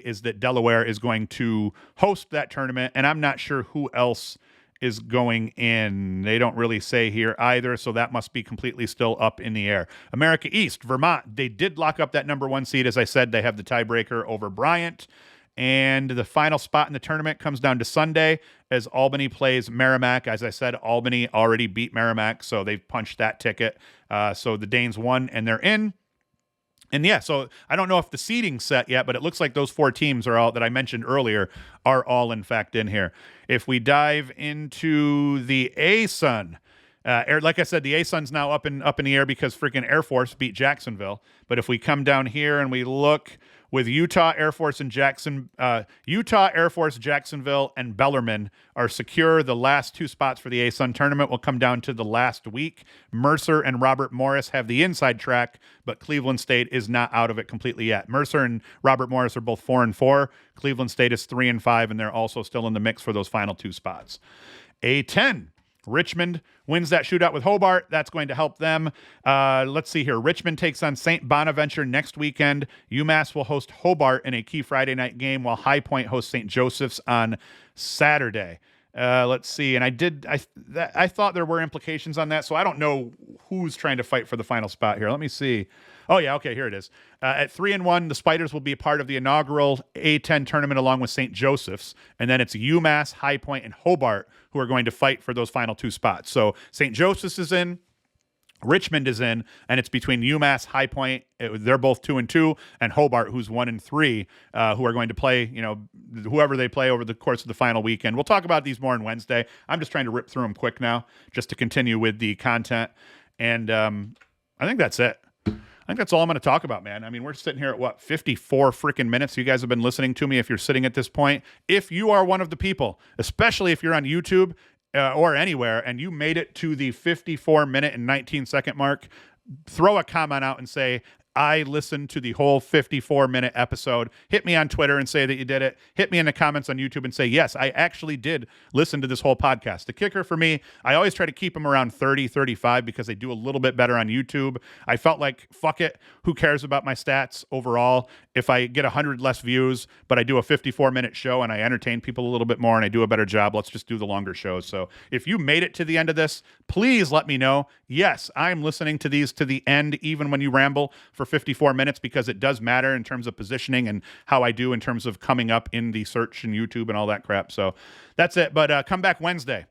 is that Delaware is going to host that tournament, and I'm not sure who else is going in. They don't really say here either, so that must be completely still up in the air. America East, Vermont, they did lock up that number 1 seed. As I said, they have the tiebreaker over Bryant. And the final spot in the tournament comes down to Sunday as Albany plays Merrimack. As I said, Albany already beat Merrimack, so they've punched that ticket. So the Danes won, and they're in. And yeah, so I don't know if the seeding's set yet, but it looks like those 4 teams are all that I mentioned earlier are all in fact in here. If we dive into the ASUN, like I said, the ASUN's now up in the air because freaking Air Force beat Jacksonville. But if we come down here and we look with Utah Air Force, Jacksonville, and Bellarmine are secure. The last 2 spots for the ASUN tournament will come down to the last week. Mercer and Robert Morris have the inside track, but Cleveland State is not out of it completely yet. Mercer and Robert Morris are both 4-4. Cleveland State is 3-5, and they're also still in the mix for those final 2 spots. A10. Richmond wins that shootout with Hobart. That's going to help them. Let's see here. Richmond takes on St. Bonaventure next weekend. UMass will host Hobart in a key Friday night game, while High Point hosts St. Joseph's on Saturday. Let's see. And I thought there were implications on that, so I don't know who's trying to fight for the final spot here. Let me see. Oh, yeah. Okay, here it is. At 3-1, the Spiders will be a part of the inaugural A10 tournament along with St. Joseph's. And then it's UMass, High Point, and Hobart who are going to fight for those final 2 spots. So St. Joseph's is in. Richmond is in, and it's between UMass, High Point, they're both 2-2, and Hobart, who's 1-3, who are going to play, whoever they play over the course of the final weekend. We'll talk about these more on Wednesday. I'm just trying to rip through them quick now, just to continue with the content. And I think that's it. I think that's all I'm going to talk about, man. I mean, we're sitting here at 54 freaking minutes. You guys have been listening to me if you're sitting at this point. If you are one of the people, especially if you're on YouTube, or anywhere, and you made it to the 54-minute and 19-second mark, throw a comment out and say, I listened to the whole 54-minute episode. Hit me on Twitter and say that you did it. Hit me in the comments on YouTube and say, yes, I actually did listen to this whole podcast. The kicker for me, I always try to keep them around 30, 35 because they do a little bit better on YouTube. I felt like, fuck it, who cares about my stats overall? If I get 100 less views, but I do a 54-minute show and I entertain people a little bit more and I do a better job, let's just do the longer shows. So if you made it to the end of this, please let me know. Yes, I'm listening to these to the end, even when you ramble for 54 minutes, because it does matter in terms of positioning and how I do in terms of coming up in the search and YouTube and all that crap. So that's it. But come back Wednesday.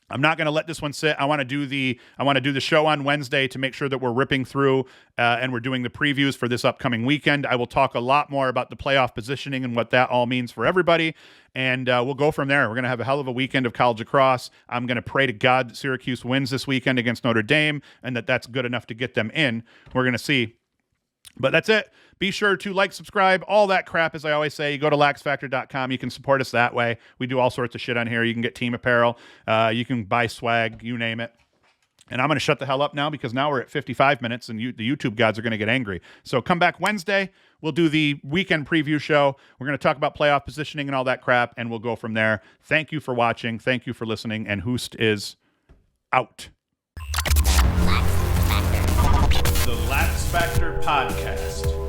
I'm not going to let this one sit. I want to do the show on Wednesday to make sure that we're ripping through and we're doing the previews for this upcoming weekend. I will talk a lot more about the playoff positioning and what that all means for everybody. And we'll go from there. We're going to have a hell of a weekend of college lacrosse. I'm going to pray to God that Syracuse wins this weekend against Notre Dame and that's good enough to get them in. We're going to see. But that's it. Be sure to like, subscribe, all that crap, as I always say. You go to LaxFactor.com. You can support us that way. We do all sorts of shit on here. You can get team apparel. You can buy swag, you name it. And I'm going to shut the hell up now because now we're at 55 minutes and the YouTube gods are going to get angry. So come back Wednesday. We'll do the weekend preview show. We're going to talk about playoff positioning and all that crap, and we'll go from there. Thank you for watching. Thank you for listening. And Hoost is out. The LaxFactor Podcast.